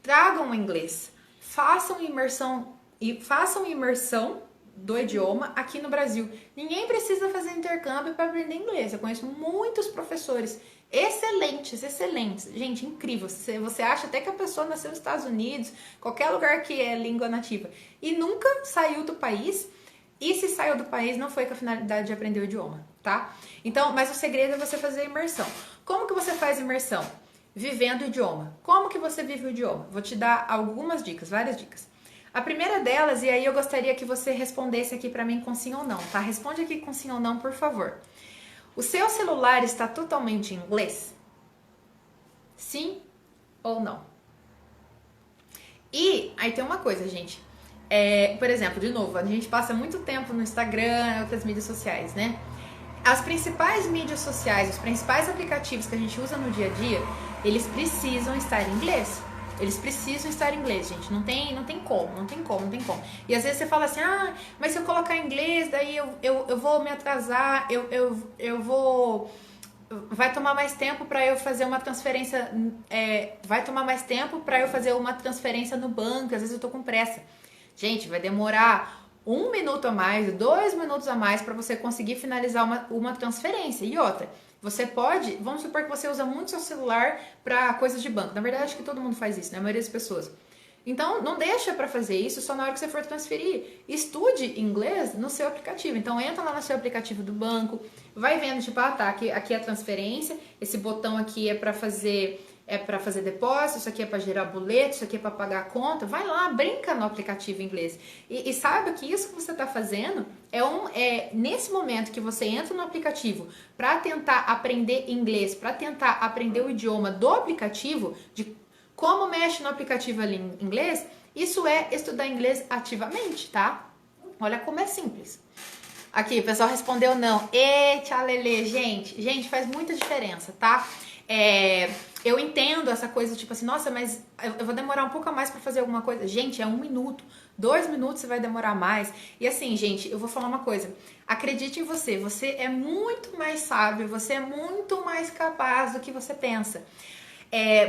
Tragam o inglês, façam imersão do idioma aqui no Brasil. Ninguém precisa fazer intercâmbio para aprender inglês. Eu conheço muitos professores excelentes. Gente, incrível. Você acha até que a pessoa nasceu nos Estados Unidos, qualquer lugar que é língua nativa, e nunca saiu do país. E se saiu do país, não foi com a finalidade de aprender o idioma, tá? Então, mas o segredo é você fazer a imersão. Como que você faz imersão? Vivendo o idioma. Como que você vive o idioma? Vou te dar algumas dicas, várias dicas. A primeira delas, e aí eu gostaria que você respondesse aqui pra mim com sim ou não, tá? Responde aqui com sim ou não, por favor. O seu celular está totalmente em inglês? Sim ou não? E aí tem uma coisa, gente. Por exemplo, de novo, a gente passa muito tempo no Instagram, outras mídias sociais, né? As principais mídias sociais, os principais aplicativos que a gente usa no dia a dia, eles precisam estar em inglês. Eles precisam estar em inglês, gente. Não tem como. E às vezes você fala assim, mas se eu colocar em inglês, daí eu vou me atrasar, eu vou... Vai tomar mais tempo para eu fazer uma transferência... vai tomar mais tempo para eu fazer uma transferência no banco, às vezes eu tô com pressa. Gente, vai demorar 1 minuto a mais, 2 minutos a mais para você conseguir finalizar uma transferência. E outra, você pode, vamos supor que você usa muito seu celular para coisas de banco. Na verdade, acho que todo mundo faz isso, né? A maioria das pessoas. Então, não deixa para fazer isso só na hora que você for transferir. Estude inglês no seu aplicativo. Então, entra lá no seu aplicativo do banco, vai vendo, tipo, tá, aqui é a transferência, esse botão aqui é para fazer é para fazer depósito, isso aqui é para gerar boleto, isso aqui é para pagar a conta. Vai lá, brinca no aplicativo inglês. E saiba que isso que você está fazendo nesse momento que você entra no aplicativo para tentar aprender inglês, para tentar aprender o idioma do aplicativo, de como mexe no aplicativo ali em inglês, isso é estudar inglês ativamente, tá? Olha como é simples. Aqui, o pessoal respondeu não. Eita, Lelê, gente, faz muita diferença, tá? Eu entendo essa coisa, tipo assim, nossa, mas eu vou demorar um pouco a mais pra fazer alguma coisa. Gente, é 1 minuto, 2 minutos você vai demorar mais. E assim, gente, eu vou falar uma coisa. Acredite em você, você é muito mais sábio, você é muito mais capaz do que você pensa.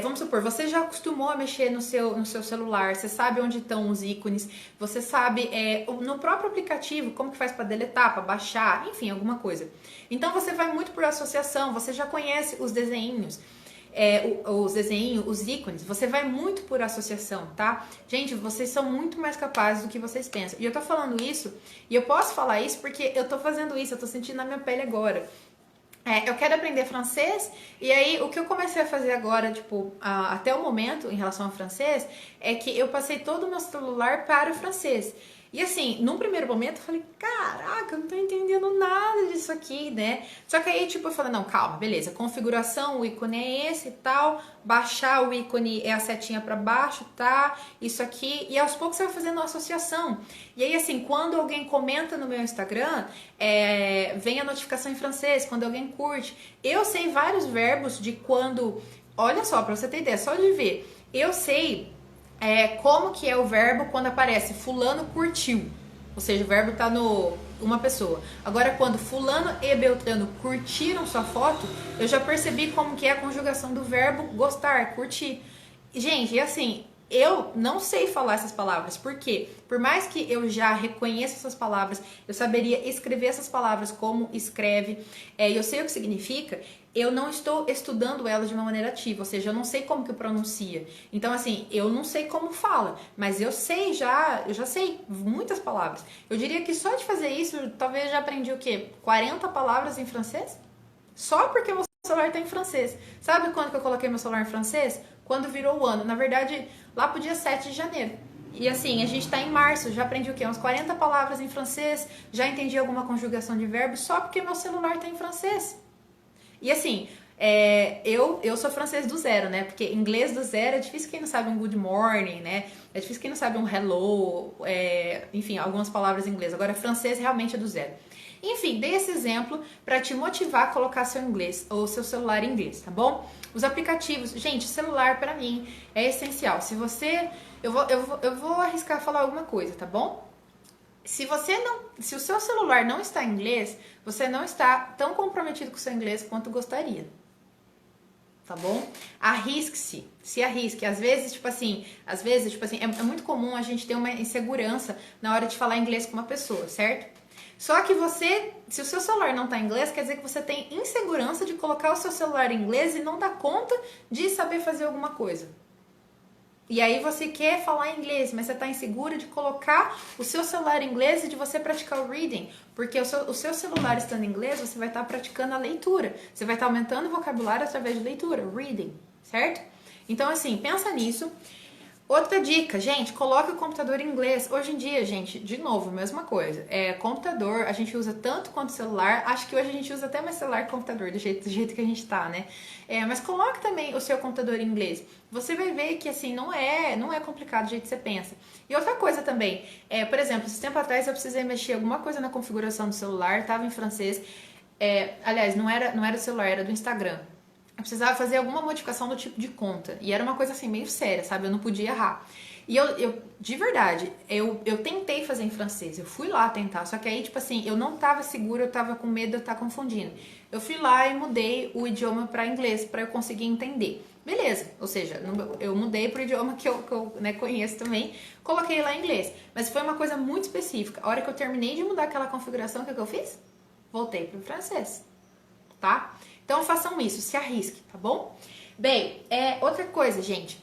Vamos supor, você já acostumou a mexer no seu celular, você sabe onde estão os ícones, você sabe no próprio aplicativo como que faz para deletar, para baixar, enfim, alguma coisa. Então você vai muito por associação, você já conhece os desenhinhos, os ícones, você vai muito por associação, tá? Gente, vocês são muito mais capazes do que vocês pensam. E eu tô falando isso, e eu posso falar isso porque eu tô fazendo isso, eu tô sentindo na minha pele agora. Eu quero aprender francês, e aí o que eu comecei a fazer agora, tipo, até o momento, em relação ao francês, é que eu passei todo o meu celular para o francês. E assim, num primeiro momento eu falei, caraca, eu não tô entendendo nada disso aqui, né? Só que aí, tipo, eu falei, não, calma, beleza, configuração, o ícone é esse e tal, baixar o ícone é a setinha pra baixo, tá? Isso aqui, e aos poucos você vai fazendo uma associação. E aí, assim, quando alguém comenta no meu Instagram, vem a notificação em francês, quando alguém curte. Eu sei vários verbos de quando, olha só, pra você ter ideia, só de ver, eu sei como que é o verbo quando aparece fulano curtiu. Ou seja, o verbo tá no uma pessoa. Agora, quando fulano e Beltrano curtiram sua foto, eu já percebi como que é a conjugação do verbo gostar, curtir. Gente, e assim, eu não sei falar essas palavras, porque por mais que eu já reconheça essas palavras, eu saberia escrever essas palavras como escreve, e eu sei o que significa, eu não estou estudando elas de uma maneira ativa, ou seja, eu não sei como que pronuncia. Então, assim, eu não sei como fala, mas eu já sei muitas palavras. Eu diria que só de fazer isso, talvez eu já aprendi o quê? 40 palavras em francês? Só porque meu celular está em francês. Sabe quando que eu coloquei meu celular em francês? Quando virou o ano. Na verdade, lá pro dia 7 de janeiro. E assim, a gente tá em março, já aprendi o quê? Umas 40 palavras em francês, já entendi alguma conjugação de verbo só porque meu celular tá em francês. E assim, eu sou francês do zero, né? Porque inglês do zero é difícil quem não sabe um good morning, né? É difícil quem não sabe um hello, enfim, algumas palavras em inglês. Agora, francês realmente é do zero. Enfim, dei esse exemplo para te motivar a colocar seu inglês ou seu celular em inglês, tá bom? Os aplicativos, gente, celular para mim é essencial. Se você, eu vou arriscar falar alguma coisa, tá bom? Se o seu celular não está em inglês, você não está tão comprometido com o seu inglês quanto gostaria. Tá bom? Arrisque-se, se arrisque. Às vezes, tipo assim, é muito comum a gente ter uma insegurança na hora de falar inglês com uma pessoa, certo? Só que se o seu celular não está em inglês, quer dizer que você tem insegurança de colocar o seu celular em inglês e não dá conta de saber fazer alguma coisa. E aí você quer falar inglês, mas você está insegura de colocar o seu celular em inglês e de você praticar o reading. Porque o seu celular estando em inglês, você vai estar praticando a leitura. Você vai estar aumentando o vocabulário através de leitura, reading, certo? Então assim, pensa nisso. Outra dica, gente, coloque o computador em inglês. Hoje em dia, gente, de novo, mesma coisa. Computador, a gente usa tanto quanto celular. Acho que hoje a gente usa até mais celular que computador, do jeito que a gente tá, né? Mas coloque também o seu computador em inglês. Você vai ver que, assim, não é complicado do jeito que você pensa. E outra coisa também, por exemplo, esse tempo atrás eu precisei mexer alguma coisa na configuração do celular, tava em francês. Aliás, não era do celular, era do Instagram. Eu precisava fazer alguma modificação do tipo de conta. E era uma coisa assim, meio séria, sabe? Eu não podia errar. E de verdade, eu tentei fazer em francês. Eu fui lá tentar. Só que aí, tipo assim, eu não tava segura, eu tava com medo de eu estar confundindo. Eu fui lá e mudei o idioma para inglês, para eu conseguir entender. Beleza, ou seja, eu mudei pro idioma que eu conheço também, coloquei lá em inglês. Mas foi uma coisa muito específica. A hora que eu terminei de mudar aquela configuração, o que eu fiz? Voltei pro francês, tá? Então façam isso, se arrisque, tá bom? Bem, outra coisa, gente.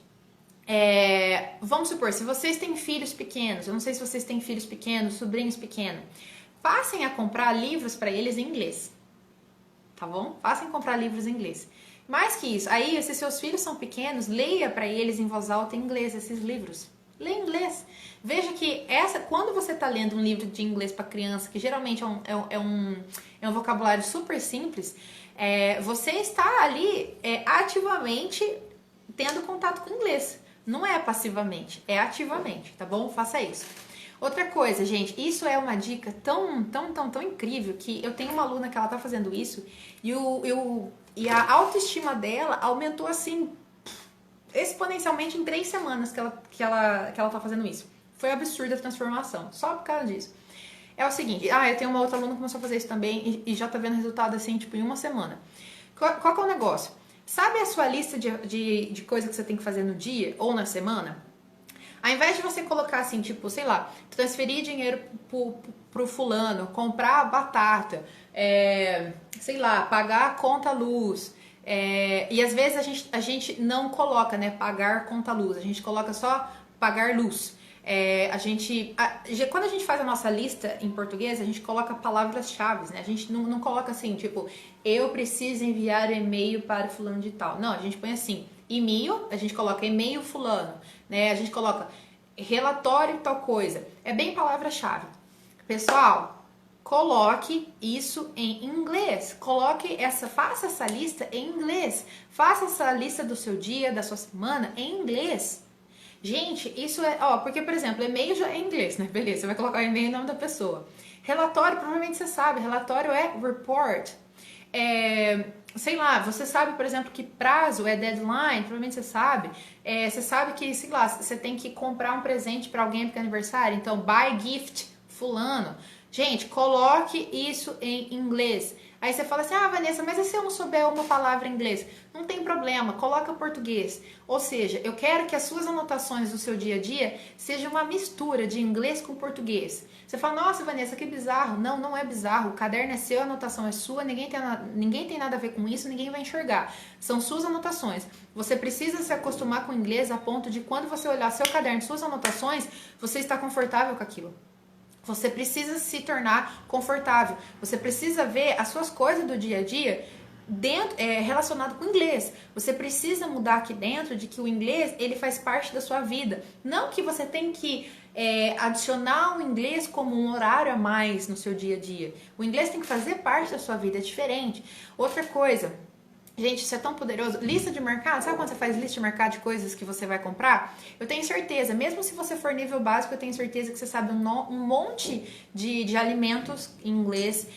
Vamos supor, se vocês têm filhos pequenos, eu não sei se vocês têm filhos pequenos, sobrinhos pequenos, passem a comprar livros para eles em inglês, tá bom? Passem a comprar livros em inglês. Mais que isso, aí se seus filhos são pequenos, leia para eles em voz alta em inglês esses livros. Lê em inglês. Veja que quando você está lendo um livro de inglês para criança, que geralmente é um vocabulário super simples, você está ali ativamente tendo contato com o inglês. Não é passivamente, é ativamente, tá bom? Faça isso. Outra coisa, gente, isso é uma dica tão incrível que eu tenho uma aluna que ela tá fazendo isso e a autoestima dela aumentou assim exponencialmente em 3 semanas que ela tá fazendo isso. Foi absurda a transformação, só por causa disso. É o seguinte, eu tenho uma outra aluna que começou a fazer isso também e já tá vendo resultado assim, tipo, em 1 semana. Qual que é o negócio? Sabe a sua lista de coisas que você tem que fazer no dia ou na semana? Ao invés de você colocar assim, tipo, sei lá, transferir dinheiro pro fulano, comprar batata, sei lá, pagar a conta luz. E às vezes a gente não coloca, né, pagar conta luz, a gente coloca só pagar luz. Quando a gente faz a nossa lista em português, a gente coloca palavras-chave, né? A gente não coloca assim, tipo, eu preciso enviar e-mail para fulano de tal. Não, a gente põe assim, e-mail, a gente coloca e-mail fulano, né? A gente coloca relatório tal coisa. É bem palavra-chave. Pessoal, coloque isso em inglês. Faça essa lista em inglês. Faça essa lista do seu dia, da sua semana em inglês. Gente, isso porque, por exemplo, e-mail já é em inglês, né? Beleza, você vai colocar o e-mail e o nome da pessoa. Relatório, provavelmente você sabe, relatório é report. Sei lá, você sabe, por exemplo, que prazo é deadline, provavelmente você sabe. Você sabe que, sei lá, você tem que comprar um presente para alguém porque é aniversário, então buy gift fulano. Gente, coloque isso em inglês. Aí você fala assim, Vanessa, mas e se eu não souber uma palavra em inglês? Não tem problema, coloca português. Ou seja, eu quero que as suas anotações do seu dia a dia sejam uma mistura de inglês com português. Você fala, nossa, Vanessa, que bizarro. Não, não é bizarro. O caderno é seu, a anotação é sua, ninguém tem nada a ver com isso, ninguém vai enxergar. São suas anotações. Você precisa se acostumar com o inglês a ponto de quando você olhar seu caderno, suas anotações, você está confortável com aquilo. Você precisa se tornar confortável. Você precisa ver as suas coisas do dia a dia relacionado com o inglês. Você precisa mudar aqui dentro de que o inglês ele faz parte da sua vida. Não que você tem que adicionar o inglês como um horário a mais no seu dia a dia. O inglês tem que fazer parte da sua vida, é diferente. Outra coisa, gente, isso é tão poderoso. Lista de mercado, sabe quando você faz lista de mercado de coisas que você vai comprar? Eu tenho certeza, mesmo se você for nível básico, eu tenho certeza que você sabe um monte de alimentos em inglês,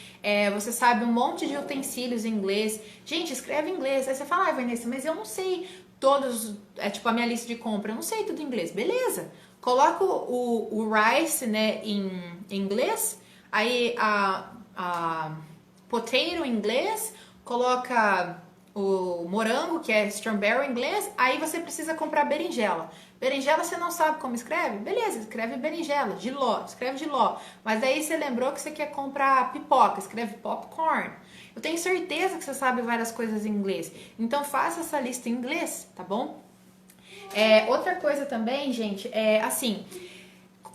você sabe um monte de utensílios em inglês. Gente, escreve em inglês. Aí você fala, Vanessa, mas eu não sei todos, tipo a minha lista de compra, eu não sei tudo em inglês. Beleza, coloca o rice, né, em inglês, aí a potato em inglês, coloca o morango, que é strawberry em inglês, aí você precisa comprar berinjela. Berinjela você não sabe como escreve? Beleza, escreve berinjela, jiló, escreve jiló. Mas aí você lembrou que você quer comprar pipoca, escreve popcorn. Eu tenho certeza que você sabe várias coisas em inglês. Então faça essa lista em inglês, tá bom? Outra coisa também, gente, assim...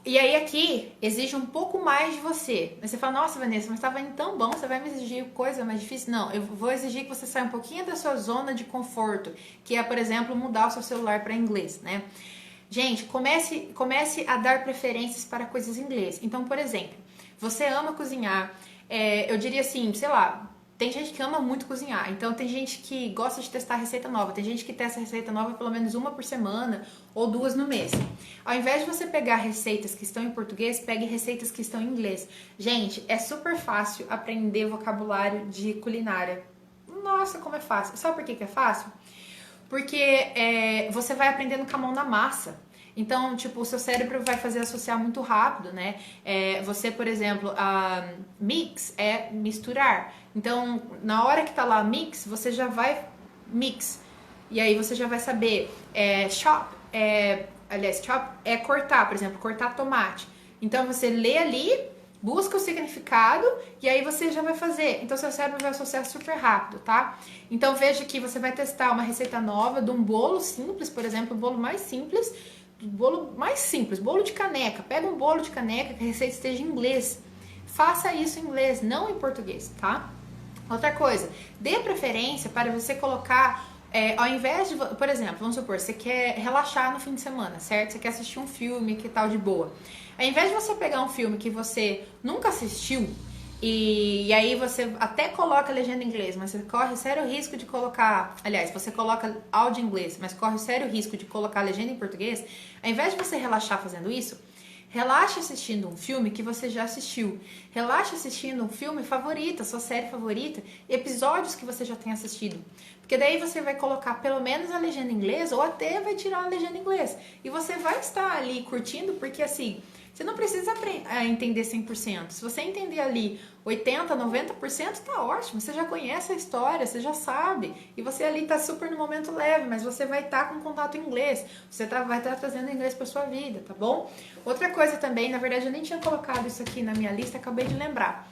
E aí aqui exige um pouco mais de você. Você fala, nossa, Vanessa, mas estava indo tão bom, você vai me exigir coisa mais difícil? Não, eu vou exigir que você saia um pouquinho da sua zona de conforto, que é, por exemplo, mudar o seu celular para inglês, né? Gente, comece a dar preferências para coisas em inglês. Então, por exemplo, você ama cozinhar, eu diria assim, sei lá, tem gente que ama muito cozinhar, então tem gente que gosta de testar receita nova, tem gente que testa receita nova pelo menos 1 por semana ou 2 no mês. Ao invés de você pegar receitas que estão em português, pegue receitas que estão em inglês. Gente, é super fácil aprender vocabulário de culinária. Nossa, como é fácil. Sabe por que é fácil? Porque você vai aprendendo com a mão na massa. Então, tipo, o seu cérebro vai fazer associar muito rápido, né? Você, por exemplo, mix é misturar. Então, na hora que tá lá mix, você já vai mix. E aí você já vai saber. Chop é cortar, por exemplo, cortar tomate. Então, você lê ali, busca o significado e aí você já vai fazer. Então, seu cérebro vai associar super rápido, tá? Então, veja que você vai testar uma receita nova de um bolo simples, por exemplo, o bolo mais simples, bolo de caneca. Pega um bolo de caneca que a receita esteja em inglês. Faça isso em inglês, não em português, tá? Outra coisa, dê preferência para você colocar, ao invés de, por exemplo, vamos supor, você quer relaxar no fim de semana, certo? Você quer assistir um filme, que tal, de boa. Ao invés de você pegar um filme que você nunca assistiu, e aí você até coloca a legenda em inglês, mas você corre o sério risco de colocar, aliás, você coloca áudio em inglês, mas corre o sério risco de colocar a legenda em português, ao invés de você relaxar fazendo isso, relaxe assistindo um filme que você já assistiu. Relaxe assistindo um filme favorito, sua série favorita, episódios que você já tem assistido. Porque daí você vai colocar pelo menos a legenda em inglês ou até vai tirar a legenda em inglês. E você vai estar ali curtindo, porque assim, você não precisa entender 100%. Se você entender ali 80%, 90%, tá ótimo. Você já conhece a história, você já sabe. E você ali tá super no momento leve, mas você vai estar com contato em inglês. Você vai estar trazendo inglês pra sua vida, tá bom? Outra coisa também, na verdade eu nem tinha colocado isso aqui na minha lista, acabei de lembrar.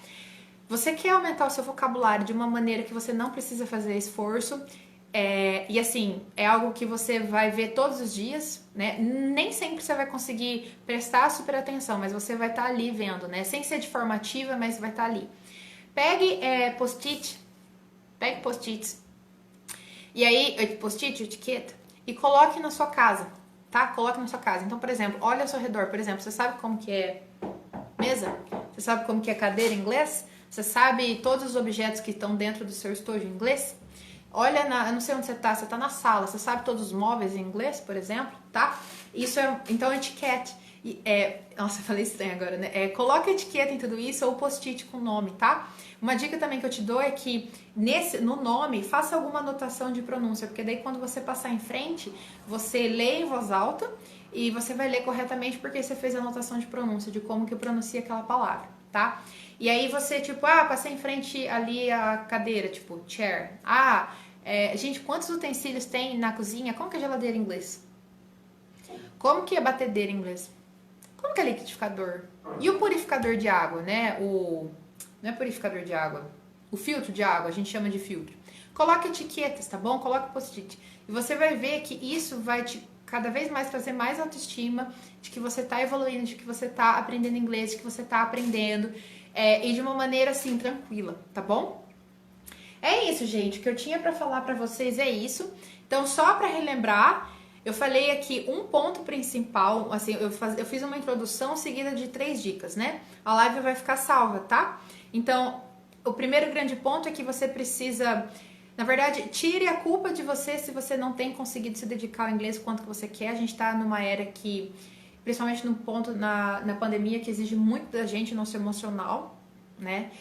Você quer aumentar o seu vocabulário de uma maneira que você não precisa fazer esforço, e assim, é algo que você vai ver todos os dias, né? Nem sempre você vai conseguir prestar super atenção, mas você vai estar ali vendo, né? Sem ser de forma ativa, mas vai estar ali. Pegue post-its, e aí, post-it, etiqueta, e coloque na sua casa, tá? Coloque na sua casa. Então, por exemplo, olha ao seu redor, por exemplo, você sabe como que é mesa? Você sabe como que é cadeira em inglês? Você sabe todos os objetos que estão dentro do seu estojo em inglês? Olha, eu não sei onde você tá na sala, você sabe todos os móveis em inglês, por exemplo, tá? Isso é, então, etiquete. Nossa, eu falei estranho agora, né? Coloca etiqueta em tudo isso ou post-it com nome, tá? Uma dica também que eu te dou é que no nome, faça alguma anotação de pronúncia, porque daí quando você passar em frente, você lê em voz alta e você vai ler corretamente porque você fez a anotação de pronúncia, de como que pronuncia aquela palavra, tá? E aí você, tipo, passei em frente ali a cadeira, tipo, chair. Gente, quantos utensílios tem na cozinha? Como que é geladeira em inglês? Como que é batedeira em inglês? Como que é liquidificador? E o purificador de água, né? Não é purificador de água. O filtro de água, a gente chama de filtro. Coloque etiquetas, tá bom? Coloque post-it. E você vai ver que isso vai te cada vez mais trazer mais autoestima de que você tá evoluindo, de que você tá aprendendo inglês, de que você tá aprendendo, e de uma maneira assim, tranquila, tá bom? É isso, gente. O que eu tinha pra falar pra vocês é isso. Então, só pra relembrar, eu falei aqui um ponto principal, assim, eu fiz uma introdução seguida de 3 dicas, né? A live vai ficar salva, tá? Então, o primeiro grande ponto é que você precisa, na verdade, tire a culpa de você se você não tem conseguido se dedicar ao inglês o quanto que você quer. A gente tá numa era que, principalmente no ponto na pandemia, que exige muito da gente, nosso emocional, né?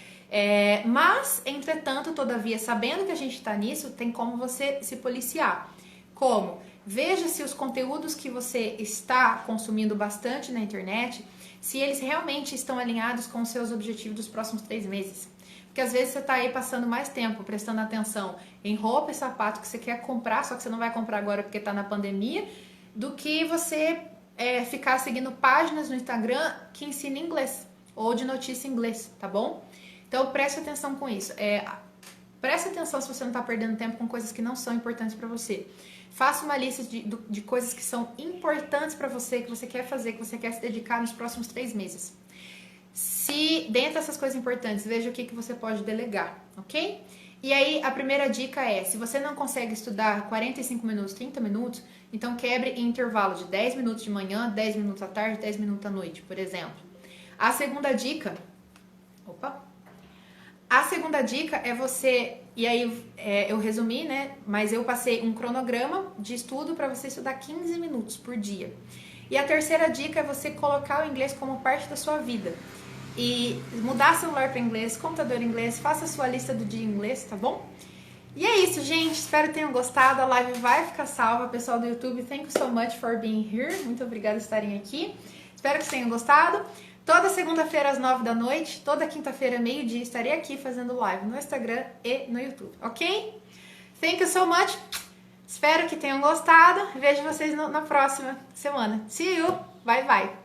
Mas, entretanto, todavia, sabendo que a gente tá nisso, tem como você se policiar. Como? Veja se os conteúdos que você está consumindo bastante na internet, se eles realmente estão alinhados com os seus objetivos dos próximos 3 meses. Porque às vezes você está aí passando mais tempo prestando atenção em roupa e sapato que você quer comprar, só que você não vai comprar agora porque está na pandemia, do que você ficar seguindo páginas no Instagram que ensinam inglês ou de notícia em inglês, tá bom? Então preste atenção com isso. Preste atenção se você não está perdendo tempo com coisas que não são importantes para você. Faça uma lista de coisas que são importantes para você, que você quer fazer, que você quer se dedicar nos próximos 3 meses. Se dentro dessas coisas importantes, veja o que você pode delegar, ok? E aí, a primeira dica é, se você não consegue estudar 45 minutos, 30 minutos, então quebre em intervalo de 10 minutos de manhã, 10 minutos à tarde, 10 minutos à noite, por exemplo. A segunda dica... A segunda dica é você, e aí eu resumi, né? Mas eu passei um cronograma de estudo para você estudar 15 minutos por dia. E a terceira dica é você colocar o inglês como parte da sua vida. E mudar celular para inglês, computador em inglês, faça a sua lista do dia em inglês, tá bom? E é isso, gente. Espero que tenham gostado. A live vai ficar salva. Pessoal do YouTube, thank you so much for being here. Muito obrigada por estarem aqui. Espero que tenham gostado. Toda segunda-feira às 9 da noite, toda quinta-feira, meio-dia, estarei aqui fazendo live no Instagram e no YouTube, ok? Thank you so much. Espero que tenham gostado. Vejo vocês na próxima semana. See you. Bye, bye.